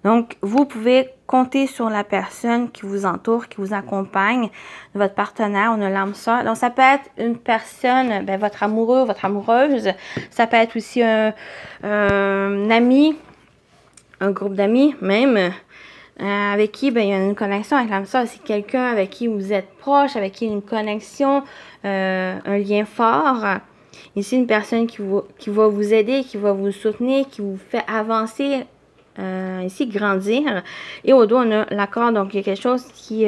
Donc, vous pouvez compter sur la personne qui vous entoure, qui vous accompagne, votre partenaire. On a l'âme sœur. Donc, ça peut être une personne, votre amoureux, votre amoureuse. Ça peut être aussi un ami, un groupe d'amis même. Avec qui il y a une connexion avec l'âme sœur. C'est quelqu'un avec qui vous êtes proche, avec qui il y a une connexion, un lien fort. Ici, une personne qui va vous aider, qui va vous soutenir, qui vous fait avancer, ici, grandir. Et au dos, on a l'accord. Donc, il y a quelque chose qui,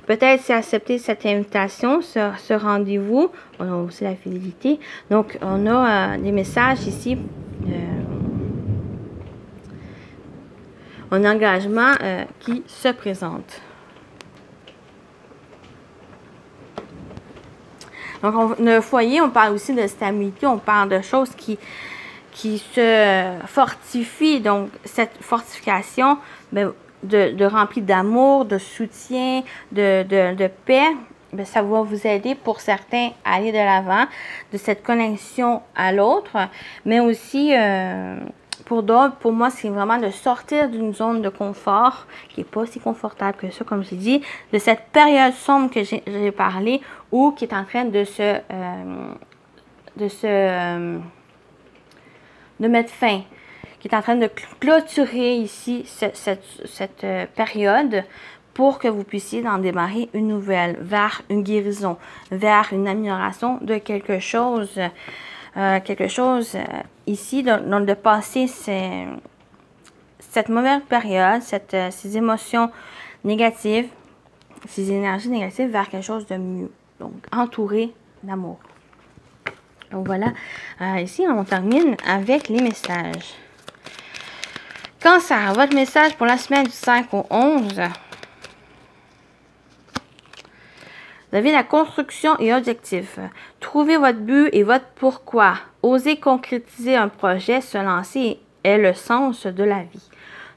peut-être, c'est accepter cette invitation, ce rendez-vous. On a aussi la fidélité. Donc, on a des messages ici. Un engagement qui se présente. Donc, le foyer, on parle aussi de stabilité, on parle de choses qui se fortifient. Donc, cette fortification de remplie d'amour, de soutien, de paix, ça va vous aider pour certains à aller de l'avant, de cette connexion à l'autre, mais aussi Pour d'autres, pour moi, c'est vraiment de sortir d'une zone de confort qui n'est pas si confortable que ça, comme j'ai dit, de cette période sombre que j'ai parlé ou qui est en train de mettre fin, qui est en train de clôturer ici cette période pour que vous puissiez en démarrer une nouvelle, vers une guérison, vers une amélioration de quelque chose. Ici, donc de passer cette mauvaise période, ces émotions négatives, ces énergies négatives vers quelque chose de mieux. Donc, entouré d'amour. Donc voilà, ici on termine avec les messages. Cancer, votre message pour la semaine du 5 au 11. Vous avez la construction et objectif. Trouvez votre but et votre pourquoi. Osez concrétiser un projet, se lancer est le sens de la vie.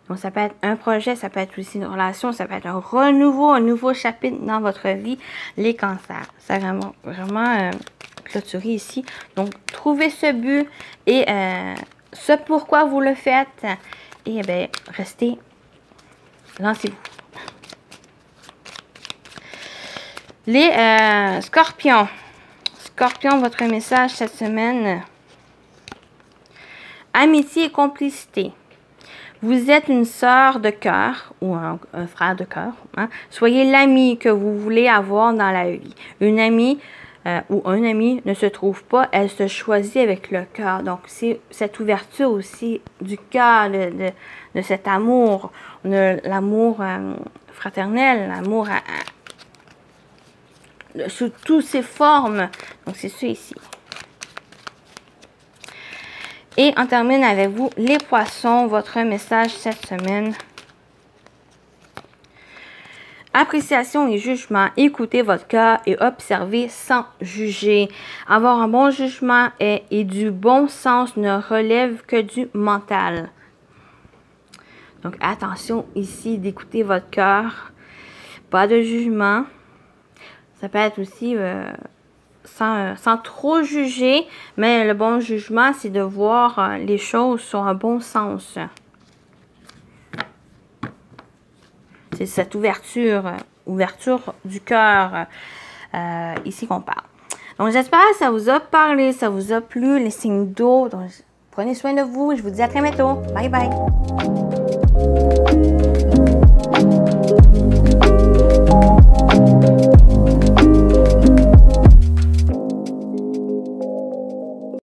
Donc, ça peut être un projet, ça peut être aussi une relation, ça peut être un renouveau, un nouveau chapitre dans votre vie, les cancers. C'est vraiment clôturé ici. Donc, trouvez ce but et ce pourquoi vous le faites. Et bien, restez, lancez-vous. Les scorpions. Scorpion, votre message cette semaine. Amitié et complicité. Vous êtes une sœur de cœur ou un frère de cœur. Hein? Soyez l'ami que vous voulez avoir dans la vie. Une amie ou un ami ne se trouve pas, elle se choisit avec le cœur. Donc, c'est cette ouverture aussi du cœur, de cet amour, l'amour fraternel, l'amour sous toutes ses formes. Donc, c'est ça ici. Et on termine avec vous, les poissons, votre message cette semaine. Appréciation et jugement. Écoutez votre cœur et observez sans juger. Avoir un bon jugement et du bon sens ne relève que du mental. Donc, attention ici d'écouter votre cœur. Pas de jugement. Ça peut être aussi sans trop juger, mais le bon jugement, c'est de voir les choses sur un bon sens. C'est cette ouverture du cœur ici qu'on parle. Donc, j'espère que ça vous a parlé, ça vous a plu, les signes d'eau. Donc, prenez soin de vous et je vous dis à très bientôt. Bye bye!